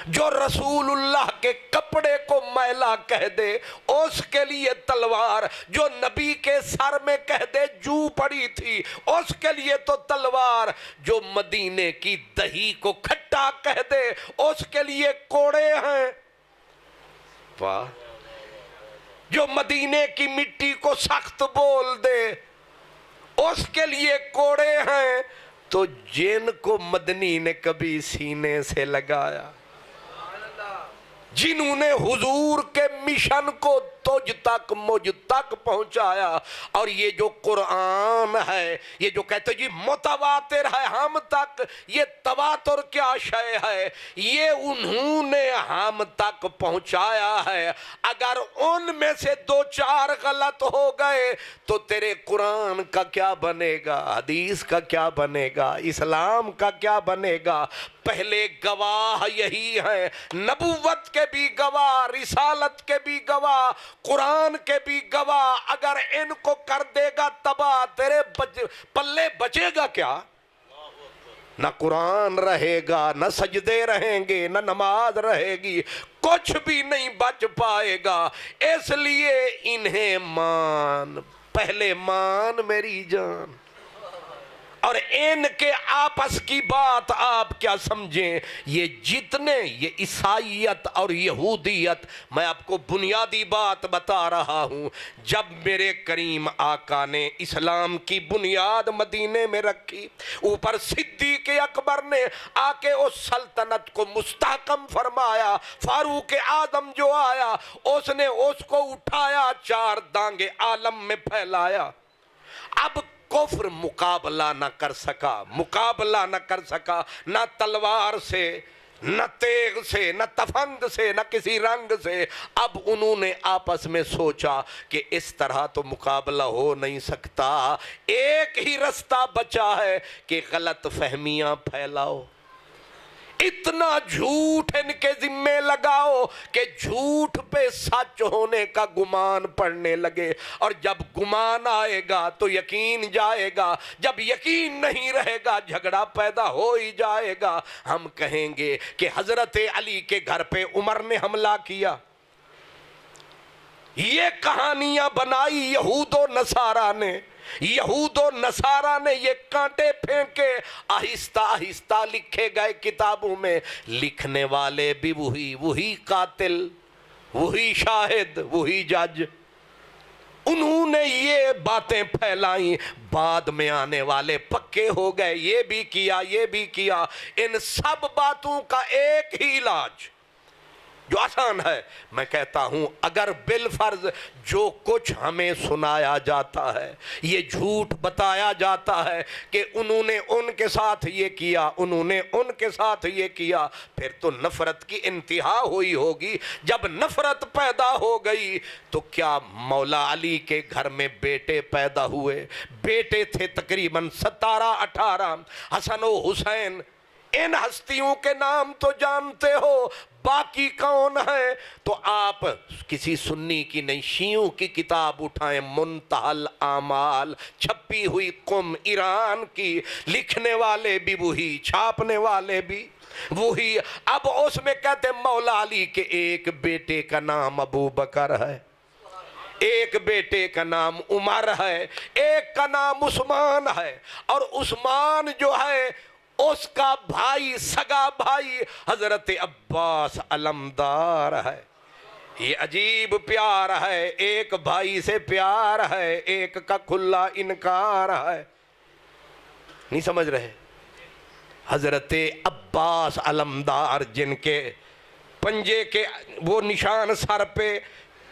جو رسول اللہ کے کپڑے کو میلا کہہ دے اس کے لیے تلوار، جو نبی کے سر میں کہہ دے جو پڑی تھی اس کے لیے تو تلوار، جو مدینے کی دہی کو کھٹا کہہ دے اس کے لیے کوڑے ہیں. واہ. جو مدینے کی مٹی کو سخت بول دے اس کے لیے کوڑے ہیں. تو جن کو مدنی نے کبھی سینے سے لگایا، جنہوں نے حضور کے مشن کو تجھ تک مجھ تک پہنچایا۔ اور یہ جو قرآن ہے، یہ جو کہتے جی متواتر ہے ہم تک، یہ تواتر کیا شے ہے؟ یہ انہوں نے ہم تک پہنچایا ہے۔ اگر ان میں سے دو چار غلط ہو گئے تو تیرے قرآن کا کیا بنے گا، حدیث کا کیا بنے گا، اسلام کا کیا بنے گا؟ پہلے گواہ یہی ہیں، نبوت کے بھی گواہ، رسالت کے بھی گواہ، قرآن کے بھی گواہ۔ اگر ان کو کر دے گا تباہ، تیرے پلے بچے گا کیا؟ نہ قرآن رہے گا، نہ سجدے رہیں گے، نہ نماز رہے گی، کچھ بھی نہیں بچ پائے گا۔ اس لیے انہیں مان، پہلے مان میری جان۔ اور ان کے آپس کی بات آپ کیا سمجھیں، یہ جتنے یہ عیسائیت اور یہودیت، میں آپ کو بنیادی بات بتا رہا ہوں۔ جب میرے کریم آقا نے اسلام کی بنیاد مدینے میں رکھی، اوپر صدیق اکبر نے آ کے اس سلطنت کو مستحکم فرمایا، فاروق اعظم جو آیا اس نے اس کو اٹھایا، چار دانگے عالم میں پھیلایا۔ اب کفر مقابلہ نہ کر سکا، مقابلہ نہ کر سکا، نہ تلوار سے، نہ تیغ سے، نہ تفنگ سے، نہ کسی رنگ سے۔ اب انہوں نے آپس میں سوچا کہ اس طرح تو مقابلہ ہو نہیں سکتا، ایک ہی رستہ بچا ہے کہ غلط فہمیاں پھیلاؤ، اتنا جھوٹ ان کے ذمے لگاؤ کہ جھوٹ پہ سچ ہونے کا گمان پڑنے لگے۔ اور جب گمان آئے گا تو یقین جائے گا، جب یقین نہیں رہے گا جھگڑا پیدا ہو ہی جائے گا۔ ہم کہیں گے کہ حضرت علی کے گھر پہ عمر نے حملہ کیا، یہ کہانیاں بنائی یہود و نصارہ نے، یہود و نصارہ نے یہ کانٹے پھینکے، آہستہ آہستہ لکھے گئے کتابوں میں۔ لکھنے والے بھی وہی قاتل، وہی شاہد، وہی جج، انہوں نے یہ باتیں پھیلائیں۔ بعد میں آنے والے پکے ہو گئے، یہ بھی کیا، یہ بھی کیا۔ ان سب باتوں کا ایک ہی علاج جو آسان ہے، میں کہتا ہوں اگر بالفرض جو کچھ ہمیں سنایا جاتا ہے، یہ جھوٹ بتایا جاتا ہے کہ انہوں نے ان کے ساتھ یہ کیا، انہوں نے ان کے ساتھ یہ کیا، پھر تو نفرت کی انتہا ہوئی ہوگی۔ جب نفرت پیدا ہو گئی تو کیا مولا علی کے گھر میں بیٹے پیدا ہوئے؟ بیٹے تھے تقریباً 17-18، حسن و حسین۔ ان ہستیوں کے نام تو جانتے ہو، باقی کون ہے؟ تو آپ کسی سنی کی نہیں، شیعوں کی کتاب اٹھائیں، منتہی الاعمال، چھپی ہوئی قم ایران کی، لکھنے والے بھی وہی، چھاپنے والے بھی وہی۔ اب اس میں کہتے ہیں مولا علی کے ایک بیٹے کا نام ابو بکر ہے، ایک بیٹے کا نام عمر ہے، ایک کا نام عثمان ہے، اور عثمان جو ہے اس کا بھائی، سگا بھائی حضرت عباس علمدار ہے۔ یہ عجیب پیار ہے، ایک بھائی سے پیار ہے، ایک کا کھلا انکار ہے۔ نہیں سمجھ رہے؟ حضرت عباس علمدار جن کے پنجے کے وہ نشان سر پہ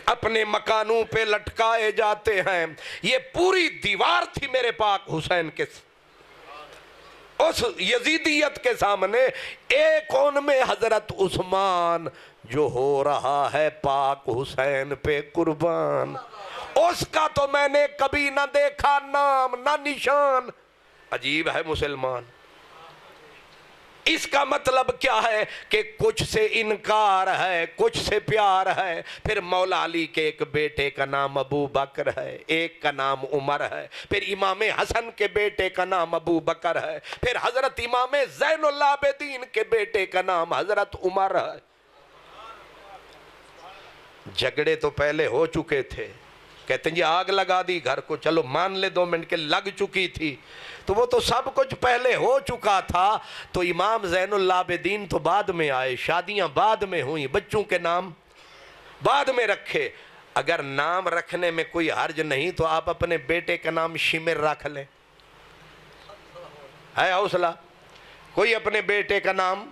اپنے مکانوں پہ لٹکائے جاتے ہیں، یہ پوری دیوار تھی میرے پاک حسین کے اس یزیدیت کے سامنے۔ ایک ان میں حضرت عثمان جو ہو رہا ہے پاک حسین پہ قربان، اس کا تو میں نے کبھی نہ دیکھا نام نہ نشان۔ عجیب ہے مسلمان۔ اس کا مطلب کیا ہے کہ کچھ سے انکار ہے، کچھ سے پیار ہے۔ پھر مولا علی کے ایک بیٹے کا نام ابو بکر ہے، ایک کا نام عمر ہے، پھر امام حسن کے بیٹے کا نام ابو بکر ہے، پھر حضرت امام زین العابدین کے بیٹے کا نام حضرت عمر ہے۔ جھگڑے تو پہلے ہو چکے تھے، کہتے ہیں جی آگ لگا دی گھر کو، چلو مان لے 2 منٹ کے، لگ چکی تھی تو وہ تو سب کچھ پہلے ہو چکا تھا۔ تو امام زین العابدین تو بعد میں آئے، شادیاں بعد میں ہوئیں، بچوں کے نام بعد میں رکھے۔ اگر نام رکھنے میں کوئی حرج نہیں تو آپ اپنے بیٹے کا نام شمر رکھ لیں، ہے حوصلہ؟ کوئی اپنے بیٹے کا نام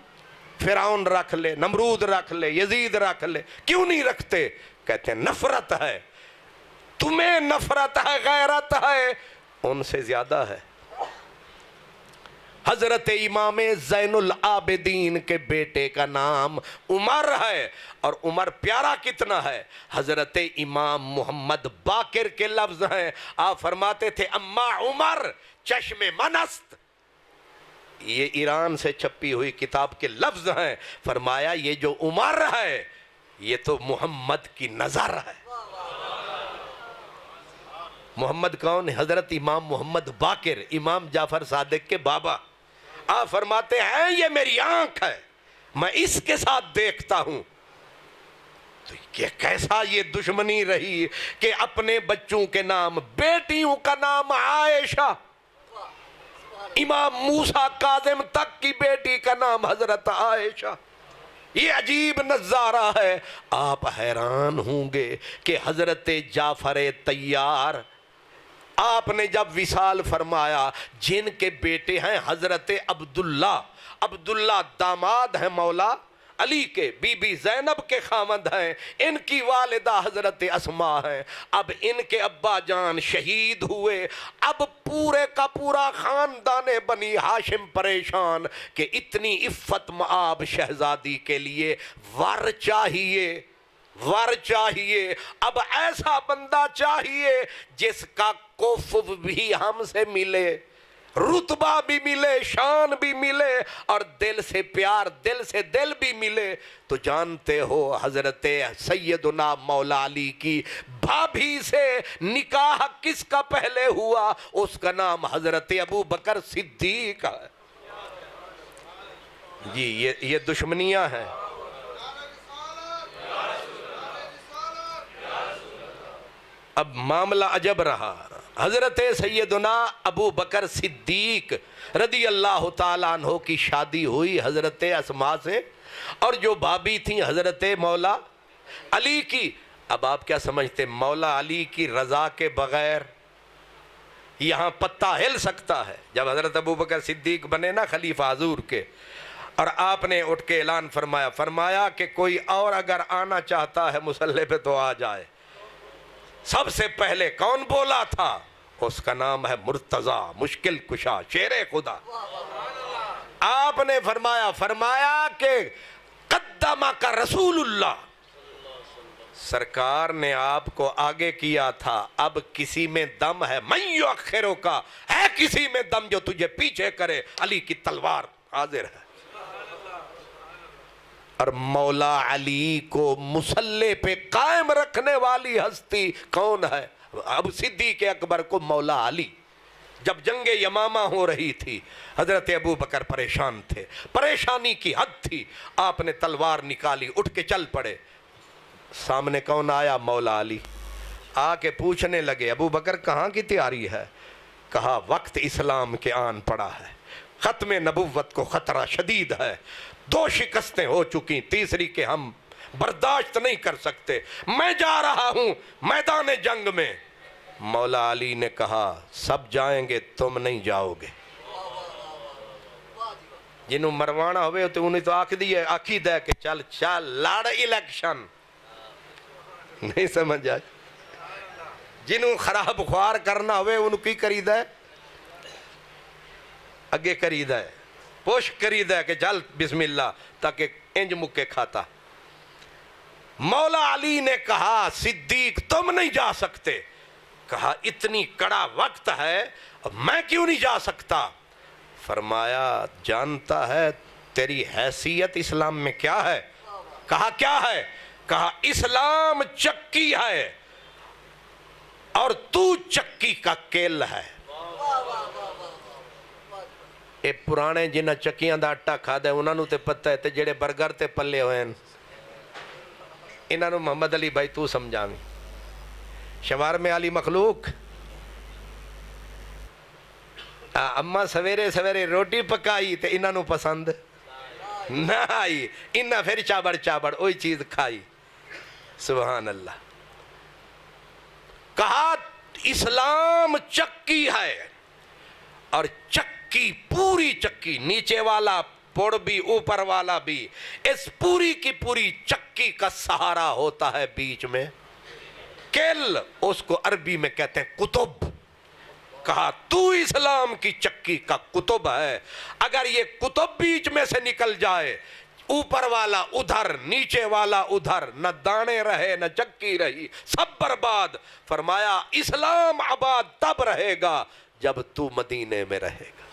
فرعون رکھ لے، نمرود رکھ لے، یزید رکھ لے، کیوں نہیں رکھتے؟ کہتے ہیں نفرت ہے، تمہیں نفرت ہے، غیرت ہے، ان سے زیادہ ہے۔ حضرت امام زین العابدین کے بیٹے کا نام عمر ہے، اور عمر پیارا کتنا ہے، حضرت امام محمد باقر کے لفظ ہیں، آپ فرماتے تھے اما عمر چشم منست، یہ ایران سے چھپی ہوئی کتاب کے لفظ ہیں، فرمایا یہ جو عمر ہے یہ تو محمد کی نظر ہے۔ محمد کون ہے؟ حضرت امام محمد باقر، امام جعفر صادق کے بابا۔ آپ فرماتے ہیں یہ میری آنکھ ہے، میں اس کے ساتھ دیکھتا ہوں۔ تو یہ کیسا یہ دشمنی رہی کہ اپنے بچوں کے نام، بیٹیوں کا نام عائشہ، امام موسیٰ کاظم تک کی بیٹی کا نام حضرت عائشہ۔ یہ عجیب نظارہ ہے۔ آپ حیران ہوں گے کہ حضرت جعفر طیار، آپ نے جب وصال فرمایا، جن کے بیٹے ہیں حضرت عبداللہ داماد ہیں مولا علی کے، بی بی زینب کے خامند ہیں، ان کی والدہ حضرت اسماء ہیں۔ اب ان کے ابا جان شہید ہوئے، اب پورے کا پورا خاندان بنی ہاشم پریشان کہ اتنی عفت مآب شہزادی کے لیے ور چاہیے، ور چاہیے، اب ایسا بندہ چاہیے جس کا کوفو بھی ہم سے ملے، رتبہ بھی ملے، شان بھی ملے، اور دل سے پیار، دل سے دل بھی ملے۔ تو جانتے ہو حضرت سیدنا مولا علی کی بھابھی سے نکاح کس کا پہلے ہوا؟ اس کا نام حضرت ابو بکر صدیق ہے۔ جی یہ دشمنیاں ہیں۔ اب معاملہ عجب رہا، حضرت سیدنا ابو بکر صدیق رضی اللہ تعالیٰ عنہ کی شادی ہوئی حضرت اسماء سے، اور جو بھابھی تھیں حضرت مولا علی کی۔ اب آپ کیا سمجھتے مولا علی کی رضا کے بغیر یہاں پتہ ہل سکتا ہے؟ جب حضرت ابو بکر صدیق بنے نا خلیفہ حضور کے، اور آپ نے اٹھ کے اعلان فرمایا کہ کوئی اور اگر آنا چاہتا ہے مصلی پہ تو آ جائے۔ سب سے پہلے کون بولا تھا؟ اس کا نام ہے مرتضیٰ، مشکل کشا، شیر خدا۔ آپ نے فرمایا کہ قدمک رسول اللہ، سرکار نے آپ کو آگے کیا تھا، اب کسی میں دم ہے، من یؤخرک، ہے کسی میں دم جو تجھے پیچھے کرے، علی کی تلوار حاضر ہے۔ اور مولا علی کو مصلی پہ قائم رکھنے والی ہستی کون ہے؟ اب صدیق اکبر کو مولا علی۔ جب جنگ یمامہ ہو رہی تھی، حضرت ابو بکر پریشان تھے، پریشانی کی حد تھی، آپ نے تلوار نکالی، اٹھ کے چل پڑے۔ سامنے کون آیا؟ مولا علی۔ آ کے پوچھنے لگے ابو بکر کہاں کی تیاری ہے؟ کہا وقت اسلام کے آن پڑا ہے، ختم نبوت کو خطرہ شدید ہے، 2 شکستیں ہو چکی، تیسری کے ہم برداشت نہیں کر سکتے، میں جا رہا ہوں میدان جنگ میں۔ مولا علی نے کہا سب جائیں گے، تم نہیں جاؤ گے۔ جنہوں مروانا ہوئے تو انہیں تو آکھی دے کہ چل لڑ الیکشن، نہیں سمجھ آئے۔ جنہوں خراب خوار کرنا ہوئے انہوں کی کری دے، اگے کری دے، پوش کری دے کہ چل بسم اللہ، تاکہ انج مکے کھاتا۔ مولا علی نے کہا صدیق تم نہیں جا سکتے۔ کہا اتنی کڑا وقت ہے، میں کیوں نہیں جا سکتا؟ فرمایا جانتا ہے تیری حیثیت اسلام میں کیا ہے؟ کہا کیا ہے؟ کہا اسلام چکی ہے اور تو چکی کا کیل ہے۔ اے پرانے جنہ چکیاں دا آٹا کھا دے انہوں تے پتہ ہے تے جڑے برگر تے پلے ہوئے ہیں، انہوں محمد علی بھائی تو سمجھاویں۔ شوارمے علی مخلوق، اماں سویرے سویرے روٹی پکائی تے انہوں پسند نہ آئی، انہاں پھر چابڑ وہی چیز کھائی۔ سبحان اللہ۔ کہا اسلام چکی ہے، اور چکی پوری چکی، نیچے والا پوڑ بھی اوپر والا بھی، اس پوری کی پوری چکی کا سہارا ہوتا ہے بیچ میں کل، اس کو عربی میں کہتے ہیں قطب۔ کہا تو اسلام کی چکی کا قطب ہے، اگر یہ قطب بیچ میں سے نکل جائے، اوپر والا ادھر نیچے والا ادھر، نہ دانے رہے نہ چکی رہی، سب برباد۔ فرمایا اسلام آباد تب رہے گا جب تو مدینے میں رہے گا،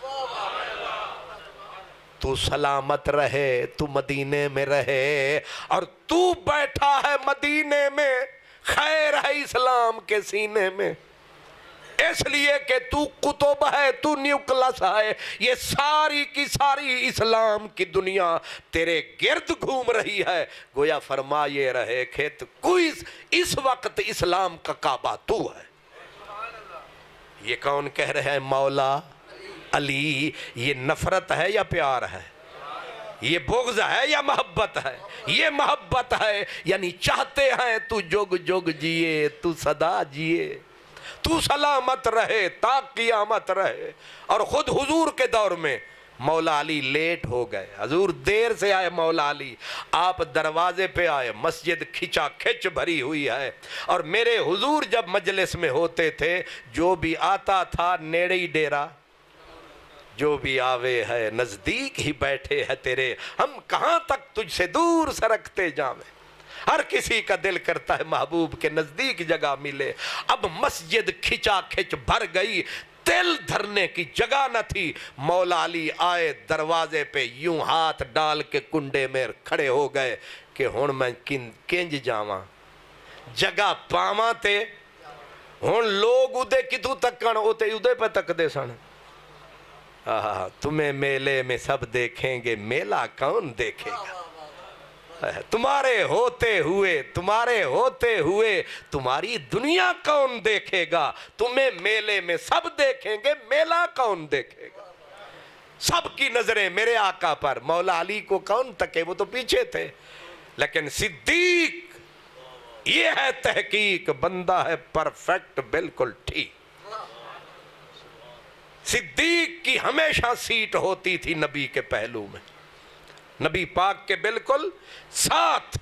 تو سلامت رہے، تو مدینے میں رہے، اور تو بیٹھا ہے مدینے میں، خیر ہے اسلام کے سینے میں، اس لیے کہ تو قطب ہے، تو نیوکلس ہے، یہ ساری کی ساری اسلام کی دنیا تیرے گرد گھوم رہی ہے۔ گویا فرمائے رہے کہ کوئی اس وقت اسلام کا کعبہ تو ہے۔ یہ کون کہہ رہے ہیں؟ مولا علی۔ یہ نفرت ہے یا پیار ہے؟ یہ بغض ہے یا محبت ہے؟ یہ محبت ہے، یعنی چاہتے ہیں تو جگ جگ جیے، تو سدا جیے، تو سلامت رہے تا قیامت رہے۔ اور خود حضور کے دور میں مولا علی لیٹ ہو گئے، حضور دیر سے آئے مولا علی، آپ دروازے پہ آئے، مسجد کھچا کھچ بھری ہوئی ہے، اور میرے حضور جب مجلس میں ہوتے تھے، جو بھی آتا تھا نیڑے ہی ڈیرا، جو بھی آوے ہے نزدیک ہی بیٹھے ہے تیرے، ہم کہاں تک تجھ سے دور سرکتے جاویں۔ ہر کسی کا دل کرتا ہے محبوب کے نزدیک جگہ ملے۔ اب مسجد کھچا کھچ بھر گئی، تل دھرنے کی جگہ نہ تھی۔ مولا علی آئے دروازے پہ، یوں ہاتھ ڈال کے کنڈے میں کھڑے ہو گئے کہ ہن میں کنج جاواں، جگہ پاواں تے ہن لوگ ادے کتوں تکن، اوتے ادے پہ تک دے سن۔ تمہیں میلے میں سب دیکھیں گے، میلہ کون دیکھے گا؟ تمہارے ہوتے ہوئے تمہاری دنیا کون دیکھے گا؟ تمہیں میلے میں سب دیکھیں گے، میلہ کون دیکھے گا؟ سب کی نظریں میرے آقا پر، مولا علی کو کون تکے، وہ تو پیچھے تھے۔ لیکن صدیق، یہ ہے تحقیق، بندہ ہے پرفیکٹ، بالکل ٹھیک۔ صدیق کی ہمیشہ سیٹ ہوتی تھی نبی کے پہلو میں، نبی پاک کے بالکل ساتھ۔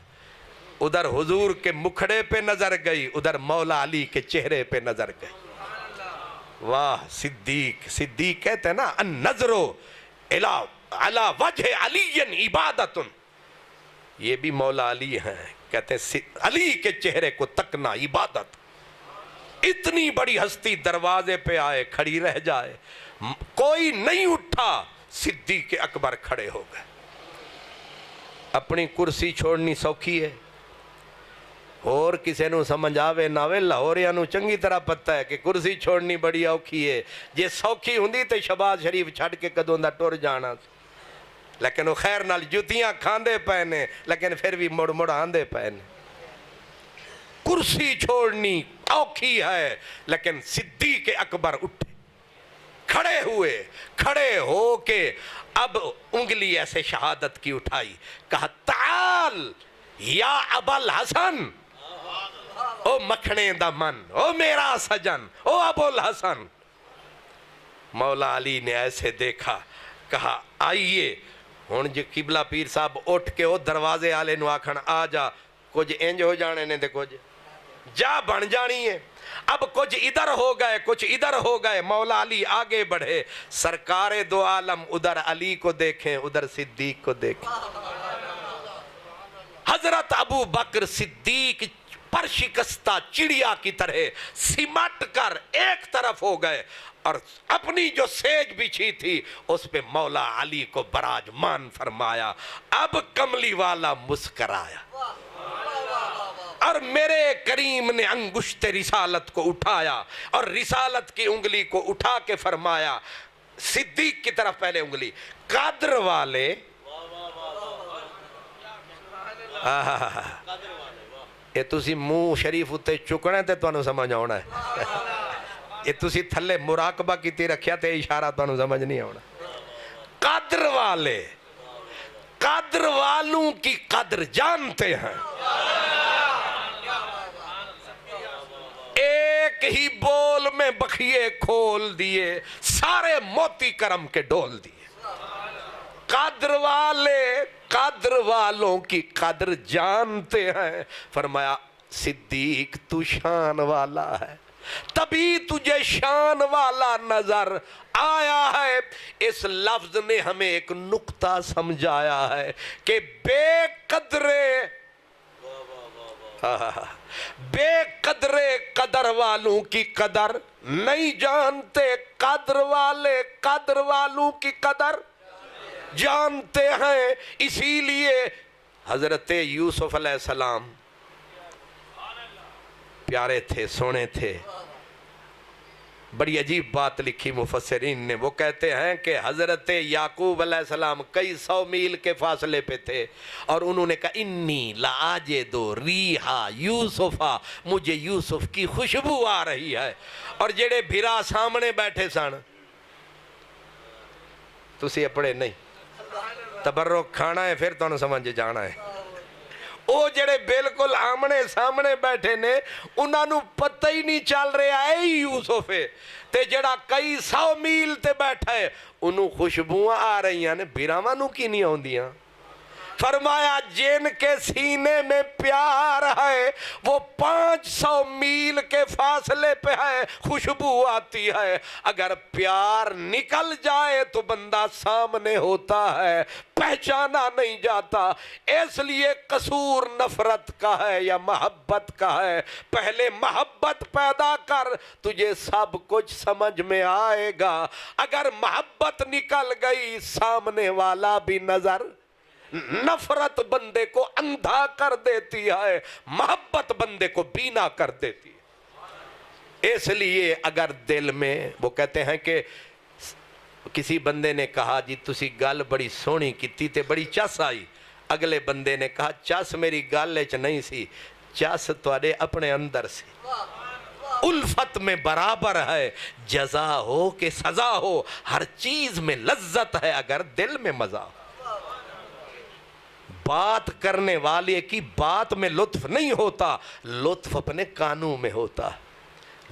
ادھر حضور کے مکھڑے پہ نظر گئی، ادھر مولا علی کے چہرے پہ نظر گئی۔ واہ صدیق! صدیق کہتے ہیں نا النظر علی وجہ علی عبادت، یہ بھی مولا علی ہیں، کہتے ہیں علی کے چہرے کو تکنا عبادت۔ اتنی بڑی ہستی دروازے پہ آئے، کھڑی رہ جائے، کوئی نہیں اٹھا، صدیق اکبر کھڑے ہو گئے۔ اپنی کرسی چھوڑنی سوکھی ہے، اور کسے نو سمجھ آوے نہ آوے، لاہوریاں نو چنگی طرح پتہ ہے کہ کرسی چھوڑنی بڑی اوکھی ہے۔ جے سوکھی ہوندی تے شہباز شریف چھڑ کے کدوں دا ٹر جانا، لیکن وہ خیر نال جوتیاں کھاندے پہنے، لیکن پھر بھی مڑ مڑ آندے پہنے۔ کرسی چھوڑنی اوکھی ہے، لیکن صدیق اکبر اٹھے، کھڑے ہو کے اب انگلی ایسے شہادت کی اٹھائی، کہا تعال یا ابا الحسن، او مکھنے دا من، او میرا سجن، او ابو الحسن۔ مولا علی نے ایسے دیکھا، کہا آئیے۔ ہن جو قبلہ پیر صاحب اٹھ کے او دروازے آلے نو آکھن آ جا، کچھ انج ہو جانے نے، تے کچھ جا بن جانی ہے۔ اب کچھ ادھر ہو گئے، کچھ ادھر ہو گئے، مولا علی آگے بڑھے، سرکار دو عالم ادھر علی کو دیکھیں، ادھر صدیق کو دیکھیں۔ حضرت ابو بکر صدیق پر شکستہ چڑیا کی طرح سمٹ کر ایک طرف ہو گئے، اور اپنی جو سیج بچھی تھی اس پہ مولا علی کو براجمان فرمایا۔ اب کملی والا مسکرایا، اور میرے کریم نے انگشت رسالت کو اٹھایا، اور رسالت کی انگلی کو اٹھا کے فرمایا، صدیق کی طرف پہلے انگلی، قدر والے، یہ تسی منہ شریف اتے چکنے تے تو سمجھ آنا ہے، یہ تسی تھلے مراقبہ کی تی رکھیا تے اشارہ تو سمجھ نہیں آنا۔ قدر والے، قدر والوں کی قدر جانتے ہیں، ایک ہی بول میں بخیے کھول دیے، سارے موتی کرم کے ڈول دیے۔ قدر والے قدر والوں کی قدر جانتے ہیں. فرمایا صدیق تو شان والا ہے تبھی تجھے شان والا نظر آیا ہے. اس لفظ نے ہمیں ایک نقطہ سمجھایا ہے کہ بے قدرے قدر والوں کی قدر نہیں جانتے, قدر والے قدر والوں کی قدر جانتے ہیں. اسی لیے حضرت یوسف علیہ السلام پیارے تھے, سونے تھے. بڑی عجیب بات لکھی مفسرین نے. وہ کہتے ہیں کہ حضرت یعقوب علیہ السلام کئی 100 میل کے فاصلے پہ تھے اور انہوں نے کہا انی لاجد ریحا یوسفا, مجھے یوسف کی خوشبو آ رہی ہے. اور جڑے بھرا سامنے بیٹھے سن, تسی اپنے نہیں تبرک کھانا ہے پھر تو سمجھ جانا ہے. او جڑے بالکل آمنے سامنے بیٹھے نے انہاں نو پتہ ہی نہیں چل رہا ہے یوسف ہے, تے جڑا کئی 100 میل تے بیٹھا ہے انہوں خوشبوئیں آ رہی ہیں, بھیراواں نو کی نہیں ہوندیاں. فرمایا جن کے سینے میں پیار ہے وہ 500 میل کے فاصلے پہ ہے, خوشبو آتی ہے. اگر پیار نکل جائے تو بندہ سامنے ہوتا ہے, پہچانا نہیں جاتا. اس لیے قصور نفرت کا ہے یا محبت کا ہے. پہلے محبت پیدا کر, تجھے سب کچھ سمجھ میں آئے گا. اگر محبت نکل گئی سامنے والا بھی نظر. نفرت بندے کو اندھا کر دیتی ہے, محبت بندے کو بینا کر دیتی ہے. اس لیے اگر دل میں, وہ کہتے ہیں کہ کسی بندے نے کہا جی تسی گل بڑی سونی کیتی تے بڑی چس آئی. اگلے بندے نے کہا چس میری گل وچ نہیں سی, چس تواڈے اپنے اندر سی. الفت میں برابر ہے, جزا ہو کہ سزا ہو, ہر چیز میں لذت ہے اگر دل میں مزہ ہو. بات کرنے والے کی بات میں لطف نہیں ہوتا, لطف اپنے کانوں میں ہوتا ہے,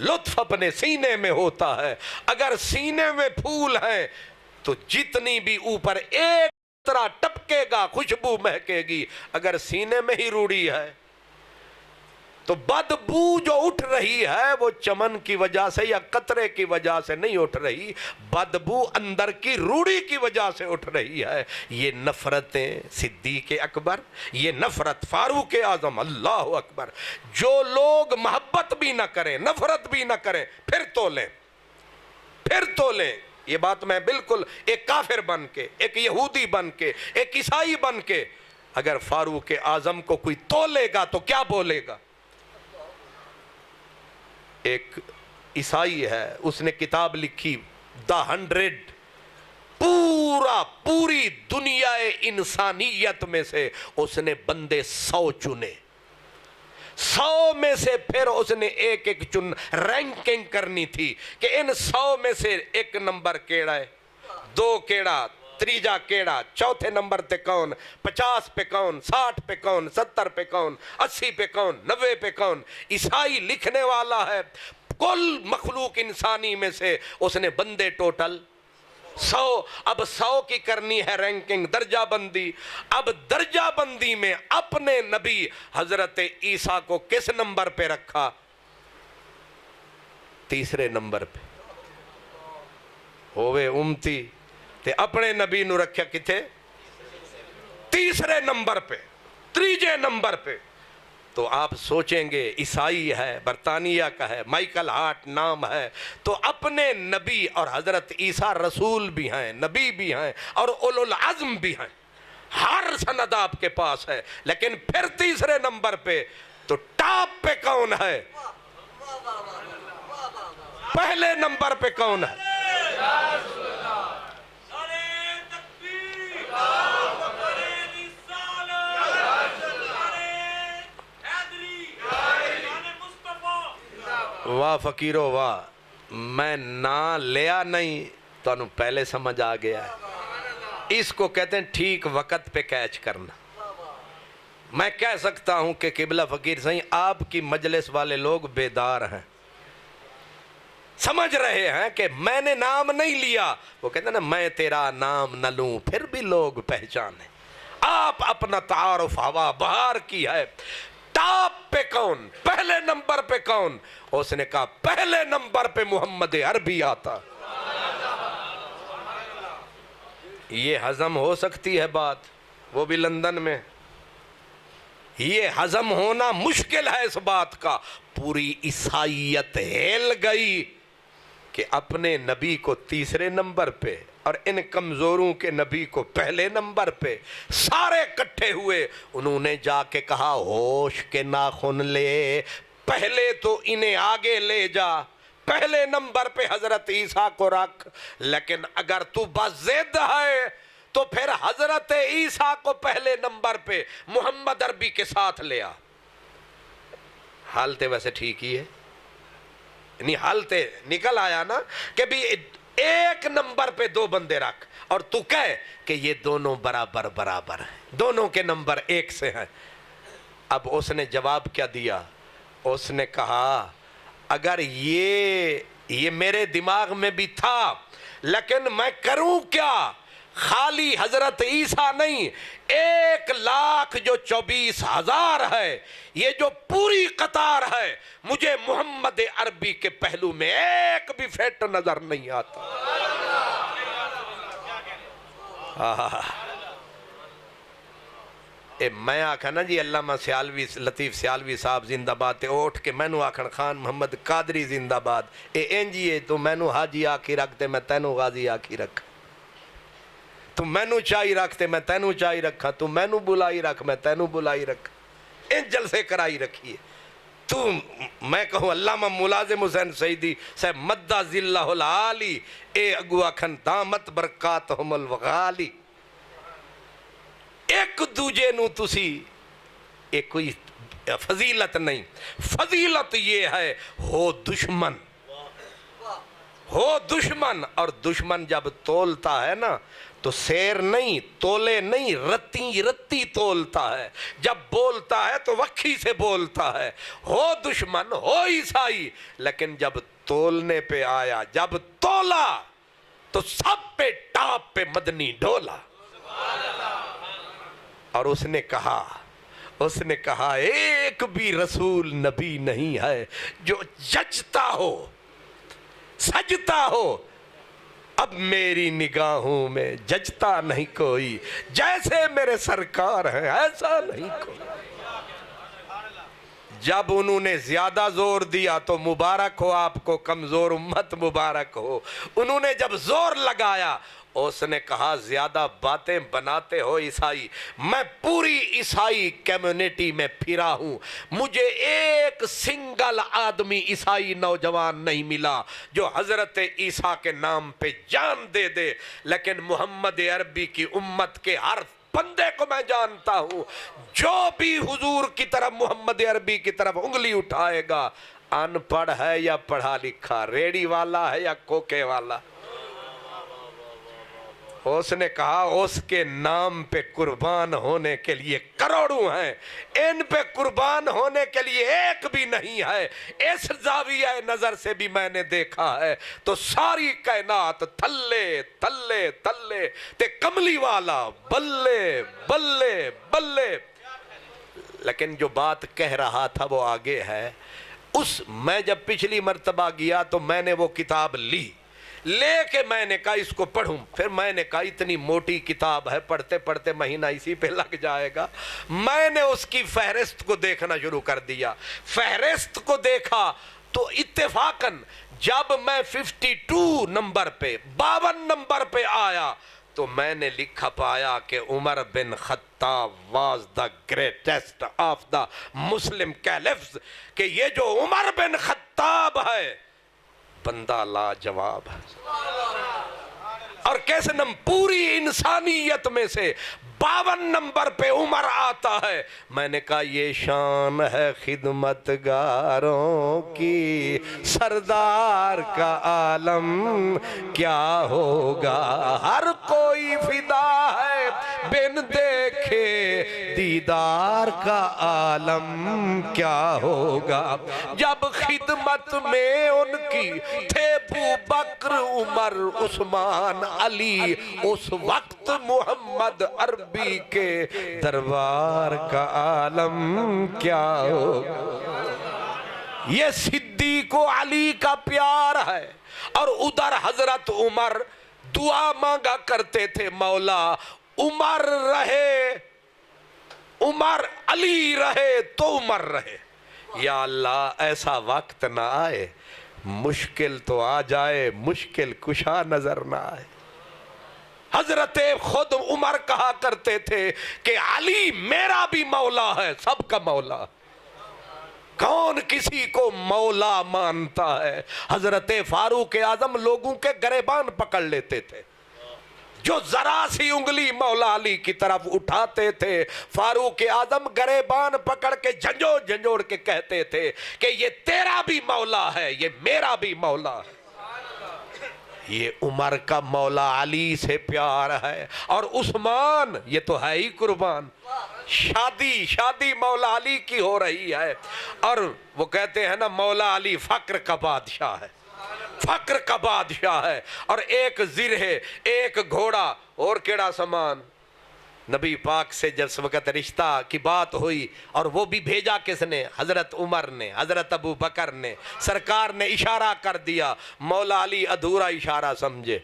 لطف اپنے سینے میں ہوتا ہے. اگر سینے میں پھول ہیں تو جتنی بھی اوپر ایک طرح ٹپکے گا خوشبو مہکے گی. اگر سینے میں ہی روڑی ہے تو بدبو جو اٹھ رہی ہے وہ چمن کی وجہ سے یا قطرے کی وجہ سے نہیں اٹھ رہی, بدبو اندر کی روڑی کی وجہ سے اٹھ رہی ہے. یہ نفرتیں صدیق اکبر, یہ نفرت فاروق اعظم, اللہ اکبر. جو لوگ محبت بھی نہ کریں نفرت بھی نہ کریں پھر تو لیں. یہ بات میں بالکل ایک کافر بن کے, ایک یہودی بن کے, ایک عیسائی بن کے, اگر فاروق اعظم کو کوئی تولے گا تو کیا بولے گا. ایک عیسائی ہے, اس نے کتاب لکھی دا 100, پوری دنیا انسانیت میں سے اس نے بندے 100 چنے, 100 میں سے پھر اس نے ایک رینکنگ کرنی تھی کہ ان 100 میں سے 1 نمبر کیڑا ہے, 2 کیڑا, تریجا کیڑا, چوتھے نمبر تے کون, 50 پہ کون, 60 پہ کون, 70 پہ کون, 80 پہ کون, 90 پہ کون. عیسائی لکھنے والا ہے کل مخلوق انسانی میں سے اس نے بندے ٹوٹل 100. اب 100 کی کرنی ہے رینکنگ, درجہ بندی. اب درجہ بندی میں اپنے نبی حضرت عیسیٰ کو کس نمبر پہ رکھا؟ 3 نمبر پہ. ہوئے امتی تے اپنے نبی نو رکھیا کتے 3 نمبر پہ, 3 نمبر پہ. تو آپ سوچیں گے عیسائی ہے, برطانیہ کا ہے, مائیکل ہارٹ نام ہے, تو اپنے نبی اور حضرت عیسیٰ رسول بھی ہیں, نبی بھی ہیں اور اولو العزم بھی ہیں, ہر سند آپ کے پاس ہے. لیکن پھر 3 نمبر پہ تو ٹاپ پہ کون ہے؟ پہلے نمبر پہ کون ہے؟ واہ فقیرو واہ, میں نہ لیا نہیں تو انہوں پہلے سمجھ آ گیا ہے. اس کو کہتے ہیں ٹھیک وقت پہ کیچ کرنا. میں کہہ سکتا ہوں کہ قبلہ فقیر صحیح آپ کی مجلس والے لوگ بیدار ہیں, سمجھ رہے ہیں کہ میں نے نام نہیں لیا. وہ کہتے ہیں نا میں تیرا نام نہ لوں پھر بھی لوگ پہچانے. آپ اپنا تعارف ہوا بہار کی ہے. ٹاپ پہ کون, پہلے نمبر پہ کون؟ اس نے کہا پہلے نمبر پہ محمد عربی آتا. یہ ہضم ہو سکتی ہے بات, وہ بھی لندن میں. یہ ہضم ہونا مشکل ہے اس بات کا. پوری عیسائیت ہل گئی کہ اپنے نبی کو تیسرے نمبر پہ اور ان کمزوروں کے نبی کو پہلے نمبر پہ. سارے کٹھے ہوئے, انہوں نے جا کے کہا ہوش کے ناخن لے, پہلے تو انہیں آگے لے جا, پہلے نمبر پہ حضرت عیسیٰ کو رکھ, لیکن اگر تو بضد ہے تو پھر حضرت عیسیٰ کو پہلے نمبر پہ محمد عربی کے ساتھ لے آ. حالت ویسے ٹھیک ہی ہے, یعنی حالت نکل آیا نا کہ بھی ایک نمبر پہ دو بندے رکھ اور تو کہے کہ یہ دونوں برابر برابر ہیں, دونوں کے نمبر ایک سے ہیں. اب اس نے جواب کیا دیا؟ اس نے کہا اگر یہ میرے دماغ میں بھی تھا, لیکن میں کروں کیا؟ خالی حضرت عیسیٰ نہیں, 1,24,000 ہے, یہ جو پوری قطار ہے, مجھے محمد عربی کے پہلو میں ایک بھی فٹ نظر نہیں آتا. میں آکھا نا جی علامہ سیالوی لطیف سیالوی صاحب زندہ باد, تے اٹھ کے مینو آکھن خان محمد قادری زندہ باد. انجی تو مینو حاجی آکھی رکھتے, میں تینو غازی آکھی رکھ. تو مینو چاہی رکھتے, میں تینو چاہی رکھا. تو مینو بلائی رکھ, میں تینو بلائی رکھ. ان جلسے کرائی رکھیے. تو میں کہوں علامہ ملازم حسین سیدی صاحب مدہ ذلہ العالی, اے اگو آکھن دامت برکاتہم الوغالی. ایک دوجے نو تسی ایک کوئی فضیلت نہیں. فضیلت یہ ہے ہو دشمن, ہو دشمن. اور دشمن جب تولتا ہے نا تو سیر نہیں, تولے نہیں, رتی رتی تولتا ہے. جب بولتا ہے تو وکھی سے بولتا ہے. ہو دشمن, ہو عیسائی, لیکن جب تولنے پہ آیا, جب تولا تو سب پہ ٹاپ پہ مدنی ڈولا. اور اس نے کہا ایک بھی رسول نبی نہیں ہے جو جچتا ہو, سجتا ہو. اب میری نگاہوں میں جچتا نہیں کوئی, جیسے میرے سرکار ہیں ایسا نہیں کوئی. جب انہوں نے زیادہ زور دیا تو مبارک ہو آپ کو, کمزور امت مبارک ہو. انہوں نے جب زور لگایا, اس نے کہا زیادہ باتیں بناتے ہو عیسائی. میں پوری عیسائی کمیونٹی میں پھرا ہوں, مجھے ایک سنگل آدمی عیسائی نوجوان نہیں ملا جو حضرت عیسیٰ کے نام پہ جان دے دے. لیکن محمد عربی کی امت کے ہر بندے کو میں جانتا ہوں, جو بھی حضور کی طرف, محمد عربی کی طرف انگلی اٹھائے گا, ان پڑھ ہے یا پڑھا لکھا, ریڑی والا ہے یا کوکے والا. اس نے کہا اس کے نام پہ قربان ہونے کے لیے کروڑوں ہیں, ان پہ قربان ہونے کے لیے ایک بھی نہیں ہے. اس زاویہ نظر سے بھی میں نے دیکھا ہے تو ساری کائنات تھلے تھلے تھلے تے کملی والا بلے بلے بلے. لیکن جو بات کہہ رہا تھا وہ آگے ہے. میں جب پچھلی مرتبہ گیا تو میں نے وہ کتاب لی, لے کے میں نے کہا اس کو پڑھوں. پھر میں نے کہا اتنی موٹی کتاب ہے, پڑھتے پڑھتے مہینہ اسی پہ لگ جائے گا. میں نے اس کی فہرست کو دیکھنا شروع کر دیا. فہرست کو دیکھا تو اتفاقاً جب میں 52 نمبر پہ 52 نمبر پہ آیا تو میں نے لکھا پایا کہ عمر بن خطاب was the greatest of the Muslim caliphs, کہ یہ جو عمر بن خطاب ہے بندہ لا جواب ہے. اور کیسے پوری انسانیت میں سے 52 نمبر پہ عمر آتا ہے. میں نے کہا یہ شان ہے خدمتگاروں کی, سردار کا عالم کیا ہوگا. ہر کوئی فدا ہے بن دیکھے دیدار کا عالم کیا ہوگا. جب خدمت میں ان کی تھے ابو بکر عمر عثمان علی، اس وقت محمد عربی کے دربار کا عالم کیا ہوگا۔ یہ صدیق و علی کا پیار ہے، اور ادھر حضرت عمر دعا مانگا کرتے تھے، مولا عمر رہے، عمر علی رہے تو عمر رہے۔ یا اللہ ایسا وقت نہ آئے، مشکل تو آ جائے، مشکل کشا نظر نہ آئے۔ حضرت خود عمر کہا کرتے تھے کہ علی میرا بھی مولا ہے، سب کا مولا۔ کون کسی کو مولا مانتا ہے؟ حضرت فاروق اعظم لوگوں کے گریبان پکڑ لیتے تھے، جو ذرا سی انگلی مولا علی کی طرف اٹھاتے تھے، فاروق اعظم گریبان پکڑ کے جھنجھوڑ جھنجھوڑ کے کہتے تھے کہ یہ تیرا بھی مولا ہے، یہ میرا بھی مولا ہے۔ یہ عمر کا مولا علی سے پیار ہے، اور عثمان یہ تو ہے ہی قربان۔ شادی مولا علی کی ہو رہی ہے، اور وہ کہتے ہیں نا مولا علی فقر کا بادشاہ ہے، فقر کا بادشاہ ہے، اور ایک زرہ، ایک گھوڑا، اور کیڑا سامان۔ نبی پاک سے جس وقت رشتہ کی بات ہوئی، اور وہ بھی بھیجا کس نے؟ حضرت عمر نے، حضرت ابو بکر نے۔ سرکار نے اشارہ کر دیا، مولا علی ادھورا اشارہ سمجھے۔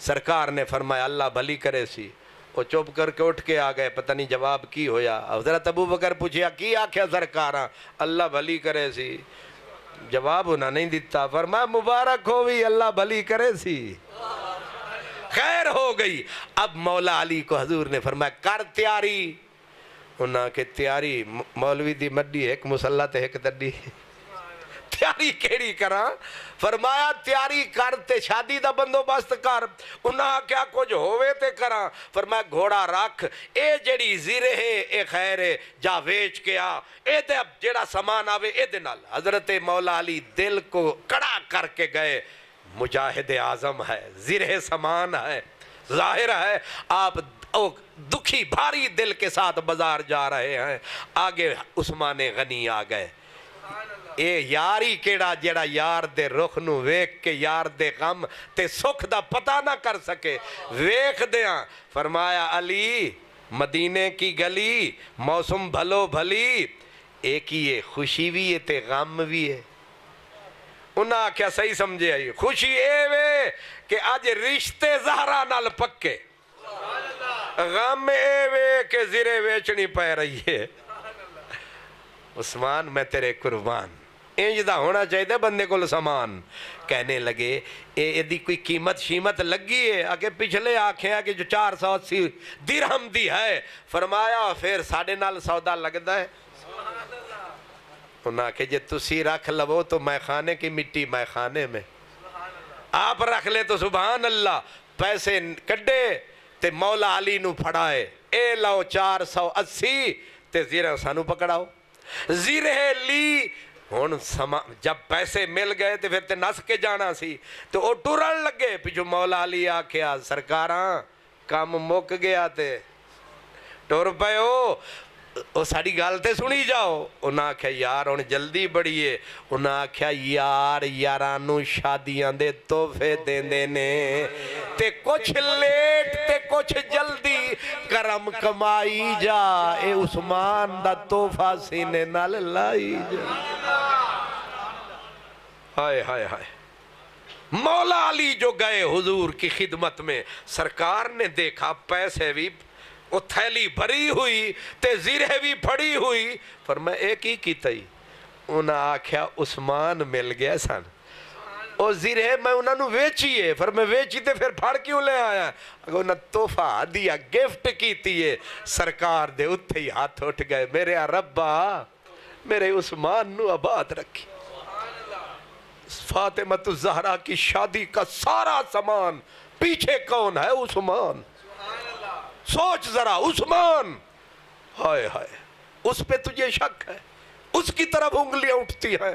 سرکار نے فرمایا اللہ بھلی کرے سی۔ وہ چپ کر کے اٹھ کے آ گئے، پتہ نہیں جواب کی ہویا۔ حضرت ابو بکر پوچھیا کی آکھیا سرکاراں؟ اللہ بھلی کرے سی۔ جواب انہاں نہیں دیتا، فرمایا مبارک ہوئی، اللہ بھلی کرے سی، خیر ہو گئی۔ اب مولا علی کو حضور نے فرمایا کر تیاری۔ انہاں کہ تیاری مولوی دی مڈی ایک مسلح تے ایک دڈی، تیاری کیڑی کراں؟ فرمایا تیاری کر تے شادی دا بندوبست کر۔ انہاں کیا کچھ ہوئے تے کراں؟ فرمایا گھوڑا رکھ، اے جڑی زیرے ہے اے خیر ہے، جا ویچ کے آ، اے دے اب جڑا سامان آوے اے دے نال۔ حضرت مولا علی دل کو کڑا کر کے گئے، مجاہد اعظم ہے، زرہ سامان ہے، ظاہر ہے آپ دکھی بھاری دل کے ساتھ بازار جا رہے ہیں۔ آگے عثمان غنی آ گئے۔ اے یاری کیڑا جیڑا یار دے رخ نو ویک کے یار دے غم تے سکھ دا پتہ نہ کر سکے، ویک دیاں۔ فرمایا علی مدینے کی گلی، موسم بھلو بھلی، ایک ہی ہے، خوشی بھی ہے تے غم بھی ہے۔ انہاں کیا صحیح سمجھے آئی؟ خوشی اے وے کہ آج رشتے زہرا نال پکے، غم اے وے کہ زرے ویچنی پہ رہی ہے۔ عثمان میں تیرے قربان، انجدہ ہونا چاہیے بندے کو سامان۔ کہنے لگے اے دی کوئی قیمت شیمت لگی ہے؟ آگے پچھلے آنکھیں کہ جو 480 درہم دی ہے۔ فرمایا پھر ساڑھے نال سودا لگتا ہے۔ انہاں کہ جے تسی رکھ لو تو میں خانے کی مٹی میں خانے میں، آپ رکھ لے تو سبحان اللہ۔ پیسے کڈے تے مولا علی نو پھڑائے، اے لاؤ 480 تے زیرہ سانو پکڑاؤ۔ زیرہ لی، ہون جب پیسے مل گئے تے پھر تے نس کے جانا سی، تو وہ ٹرن لگے پیچھو۔ مولا علی آکھیا سرکاراں کام مک گیا تے ٹر پے ہو، وہ ساڑی گال تے سنی جاؤ۔ انہاں آکھیا یار ہون جلدی بڑی ہے۔ انہاں آکھیا یار یارانو شادیاں دے تحفے دین دینے، تے کچھ لیٹ تے کچھ جلدی، کرم کمائی جا، اے عثمان دا تحفہ سینے نال لائی جا۔ ہائے ہائے ہائے۔ مولا علی جو گئے حضور کی خدمت میں، سرکار نے دیکھا پیسے بھی وہ تھیلی بھری ہوئی تے زیرہ بھی پھڑی ہوئی۔ فرمایا ایک ہی کی تئی؟ انہاں آکھیا عثمان مل گیا سن، اور زیرہ میں انہاں نو ویچیے۔ فرمایا ویچی تے پھر پھڑ کیوں لے آیا؟ اگر انہاں تحفہ دیا گفٹ کیتی ہے۔ سرکار دے اتھے ہی ہاتھ اٹھ گئے، میرے ربا میرے عثمان نو آباد رکھی۔ فاطمہ الزہرا کی شادی کا سارا سامان پیچھے کون ہے؟ عثمان۔ سوچ ذرا عثمان، ہائے ہائے، اس پہ تجھے شک ہے، اس کی طرف انگلیاں اٹھتی ہیں،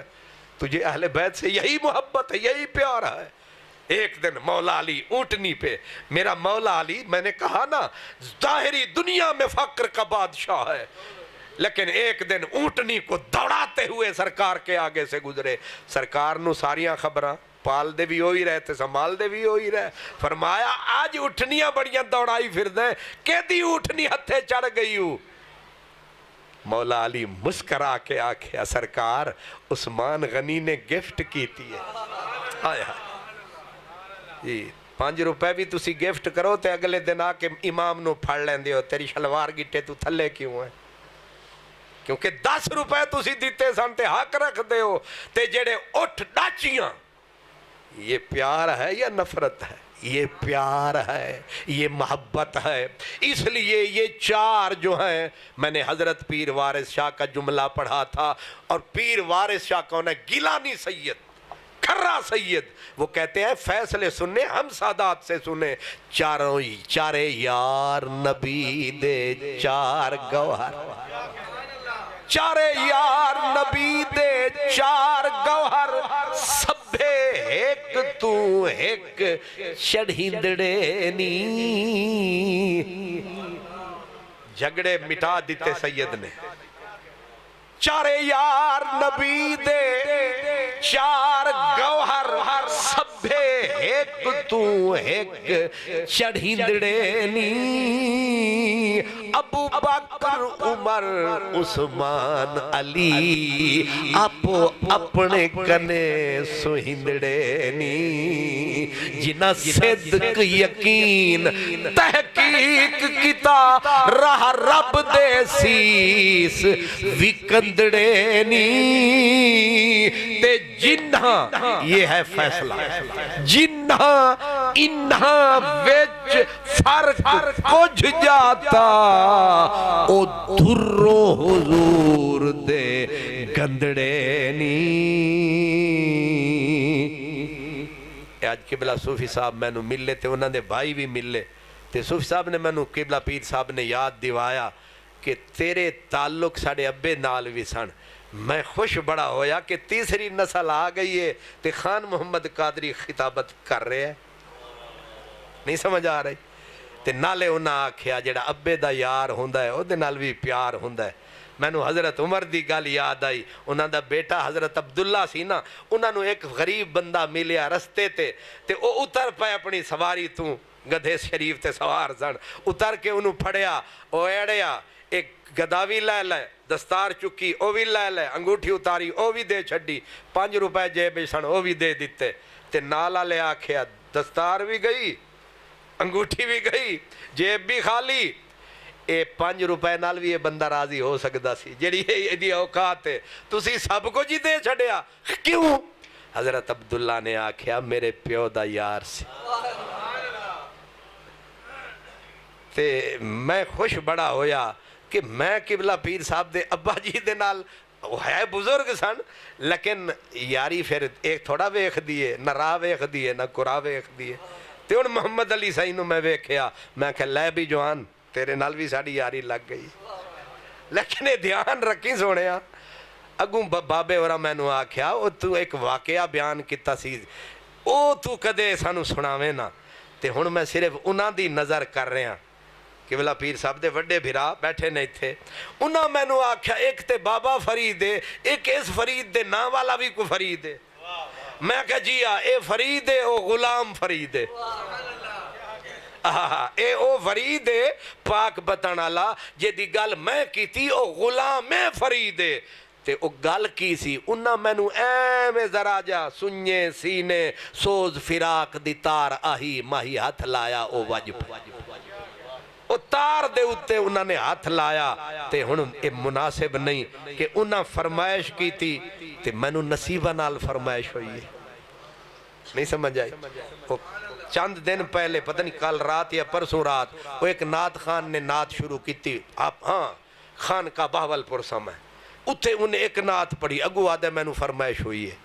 تجھے اہل بیت سے یہی محبت ہے، یہی پیار ہے۔ ایک دن مولا علی اونٹنی پہ، میرا مولا علی میں نے کہا نا ظاہری دنیا میں فقر کا بادشاہ ہے، لیکن ایک دن اونٹنی کو دوڑاتے ہوئے سرکار کے آگے سے گزرے۔ سرکار نو ساریاں خبراں پال دے بھی ہوئی رہے تے سنبھال دے بھی ہوئی رہے. فرمایا آج اٹھنیاں بڑیاں دوڑائی پھر دیں کہ دی اٹھنی ہتھے چڑھ گئی ہوں. مولا علی مسکرا کے آکھیا سرکار عثمان غنی نے گفٹ کیتی ہے. آیا جی 5 روپے بھی تسی گفٹ کرو تے اگلے دن آ کے امام نو پھڑ لیندے ہو تیری شلوار گٹے تو تھلے کیوں ہے؟ کیونکہ 10 روپے تسی دیتے سن تے حق رکھ دے ہو تے جڑے اٹھ ڈاچیاں. یہ پیار ہے یا نفرت ہے؟ یہ پیار ہے، یہ محبت ہے. اس لیے یہ 4 جو ہیں میں نے حضرت پیر وارث شاہ کا جملہ پڑھا تھا اور پیر وارث شاہ کون ہے؟ گیلانی سید، کھرا سید. وہ کہتے ہیں فیصلے سننے ہم سادات سے سنے، چارے یار نبی دے 4 گوہر، چارے یار نبی دے 4 گوہر، سبھے ایک تو ایک چڑھیندڑے نی. جھگڑے مٹا دیتے سید نے. چارے یار نبی دے 4 گوہر، سبھے ایک تو ایک چڑھیندڑے نی. ابو بکر عمر عثمان علی آپ اپنے کنے سوہندڑے نی. جنہ صدق یقین تحقیق کیتا راہ رب دے سیس وکندڑے نی. تے جنہ یہ ہے فیصلہ، جنہ انہاں وچ فرق کچھ جاتا او دھرو حضور دے گندڑے نی. آج قبلہ صوفی صاحب میں نو ملے تے انہاں دے بھائی بھی ملے تے صوفی صاحب نے میں نو قبلہ پیر صاحب نے یاد دیوایا کہ تیرے تعلق ساڑے ابے نال بھی سن. میں خوش بڑا ہویا کہ تیسری نسل آ گئی ہے تے خان محمد قادری خطابت کر رہے ہیں. نہیں سمجھ آ رہی؟ تے نالے انہاں آکھیا جڑا ابے دا یار ہوندہ ہے او دے نال بھی پیار ہوندہ ہے. میں نو حضرت عمر دی گل یاد آئی. انہاں دا بیٹا حضرت عبداللہ سی نا، انہاں نو ایک غریب بندہ ملیا رستے تے او اتر پائے اپنی سواری تو گدھے شریف تے سوار سن. اتر کے انہوں پھڑیا او ایڑیا ایک گداوی لے لے، دستار چکی او بھی لے لے، انگوٹھی اتاری او بھی دے چھڑی، 5 روپے جیب سن او بھی دے دیتے. تے نالا لے آکھیا دستار بھی گئی، انگوٹھی بھی گئی، جیب بھی خالی. اے 5 روپے نال بھی یہ بندہ راضی ہو سکتا سی جیڑی یہ اوقات ہے. تسی سب کو جی دے چھڑیا کیوں؟ حضرت عبداللہ نے آکھیا میرے پیو دا یار سی. تے میں خوش بڑا ہویا کہ میں قبلہ پیر صاحب دے ابا جی دے نال ہے بزرگ سن لیکن یاری پھر ایک تھوڑا ویکھ دیئے، نہ راہ ویکھ دیئے نہ قرآن ویکھ دیئے. تے ان محمد علی سائیں نو میں ویکھیا میں کہ لے بھی جوان تیرے نال بھی ساڑی یاری لگ گئی. لیکن دھیان رکھی سونیا اگوں بابے اورا میں نو آکھیا او تو ایک واقعہ بیان کیتا سی او تو کدے سانو سناویں نا. تے ہن میں صرف انہاں دی نظر کر رہا قبلہ پیر صاحب دے وڈے بھرا بیٹھے نہیں تھے. انہاں میں نو آکھیا ایک تے بابا فرید ہے، ایک اس فرید دے نا والا بھی کوئی فرید ہے. میں کہا جی اے فرید ہے او غلام فرید ہے. اے او فرید ہے پاک بتانا جے دی گل میں کی تھی او غلام فرید ہے. تے او گل کی سی انہاں میں نو میں ذرا جا سنجے سینے سوز فراق دی تار آہی ماہی ہاتھ لایا او وجب او تار دے اتے انہاں نے ہاتھ لایا. تے ہن اے مناسب نہیں کہ انہاں فرمائش کی تھی تے میں نو نصیبہ نال فرمائش ہوئی ہے. نہیں سمجھ آئی؟ چند دن پہلے پتہ نہیں کل رات یا پرسوں رات وہ ایک نعت خان نے نعت شروع کی تھی. ہاں خان کا بہول پور سمے اتھے انہیں ایک نعت پڑھی اگو آدھے میں نو فرمائش ہوئی ہے.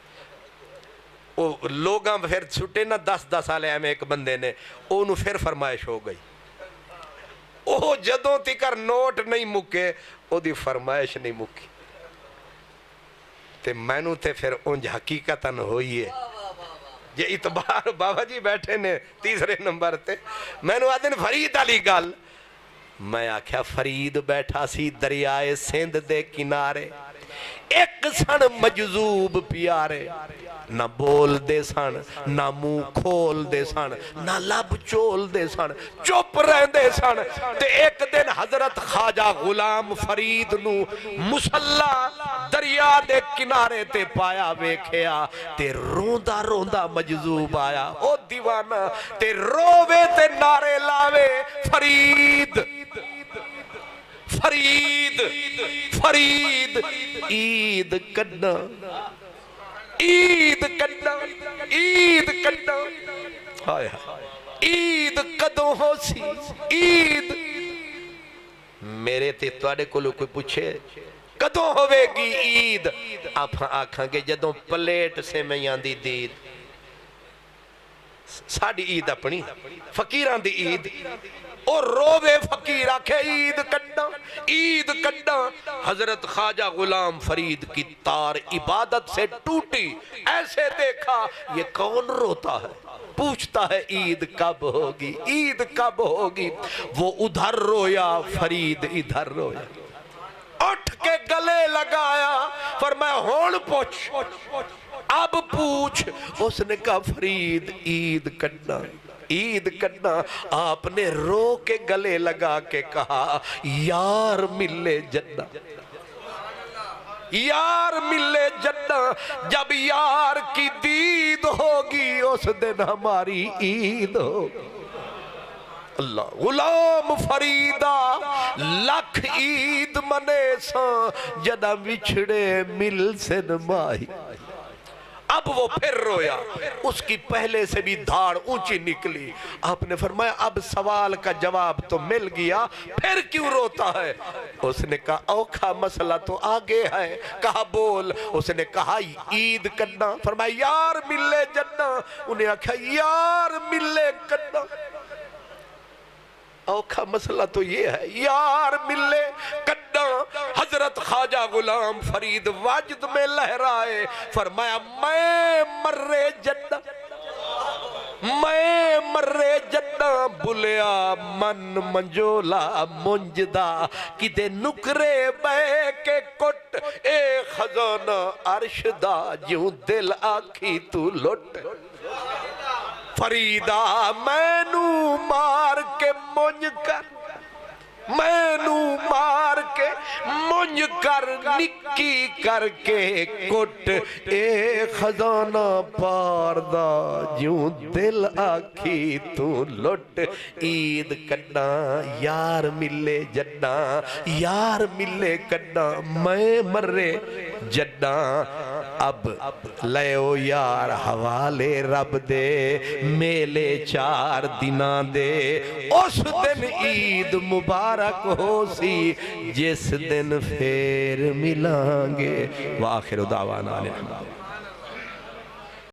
وہ لوگاں پھر چھٹے نا 10 سالے میں ایک بندے نے انہوں پھر فرمائش ہو گئی. وہ جدوں تکر نوٹ نہیں مکے وہ دی فرمائش نہیں مکی. تے میں نو تے پھر انج حقیقتاً ہوئی ہے. یہ اتبار بابا جی بیٹھے نے تیسرے نمبر تے میں نو آدھن فرید علی گل میں آکھیا فرید بیٹھا سی دریائے سندھ دے کنارے ایک سن مجذوب پیارے نہ بول دے سن نہ منہ کھول دے سن نہ لب چول دے سن چپ رہ دے سن تے ایک دن حضرت خواجہ غلام فرید نو مصلی دریا دے کنارے تے پایا ویکھیا تے روندا روندا مجذوب آیا او دیوانہ تے رووے تے نعرے لاوے فرید فرید فرید عید کڈنا عید کڈنا عید کڈنا ہائے عید کدوں ہو سی عید میرے تے تواڈے کولو کوئی پوچھے کدوں ہوے گی عید آپ آکھاں گے جدوں پلیٹ سے میں آندی دید ساڑی عید اپنی فقیران دی عید اور رووے فقیر آکھے عید کڈا حضرت خواجہ غلام فرید کی تار عبادت سے ٹوٹی ایسے دیکھا یہ کون روتا ہے پوچھتا ہے عید کب ہوگی عید کب ہوگی وہ ادھر رویا فرید ادھر رویا اٹھ کے گلے لگایا فرمایا ہون پوچھ اب پوچھ اس نے کہا فرید عید کڈنا عید کڈنا آپ نے رو کے گلے لگا کے کہا یار ملے جنہ یار ملے جنہ جب یار کی دید ہوگی اس دن ہماری عید ہوگی اللہ غلام فریدہ لکھ عید منے ساں جنہ وچھڑے مل سے نمائی اب وہ پھر رویا اس کی پہلے سے بھی دھاڑ اونچی نکلی آپ نے فرمایا اب سوال کا جواب تو مل گیا پھر کیوں روتا ہے اس نے کہا اوکھا مسئلہ تو آگے ہے کہا بول اس نے کہا عید کرنا فرمایا یار ملے جنہ انہیں کہا یار ملے کرنا اوکھا مسئلہ تو یہ ہے یار ملے کڈا حضرت خواجہ غلام فرید واجد میں لہرائے فرمایا میں مرے جنہ میں مرے جنہ بلیا من منجولا منجدہ کدے نکرے بے کے کٹ اے خزانہ عرش دا جوں دل آکھی تو لٹ فریدہ میں نو مار کے منج کر میں نو مار کے منج کر نکی کر کے کٹ اے خزانہ پاردہ جوں دل آکھی تو لٹ عید کڈنا یار ملے جڈنا یار ملے کڈنا میں مرے جڈنا اب لیو یار حوالے رب دے میلے 4 دناں دے اس دن عید مبارک ہو سی جس دن پھر ملانگے وآخر دعوانا الحمد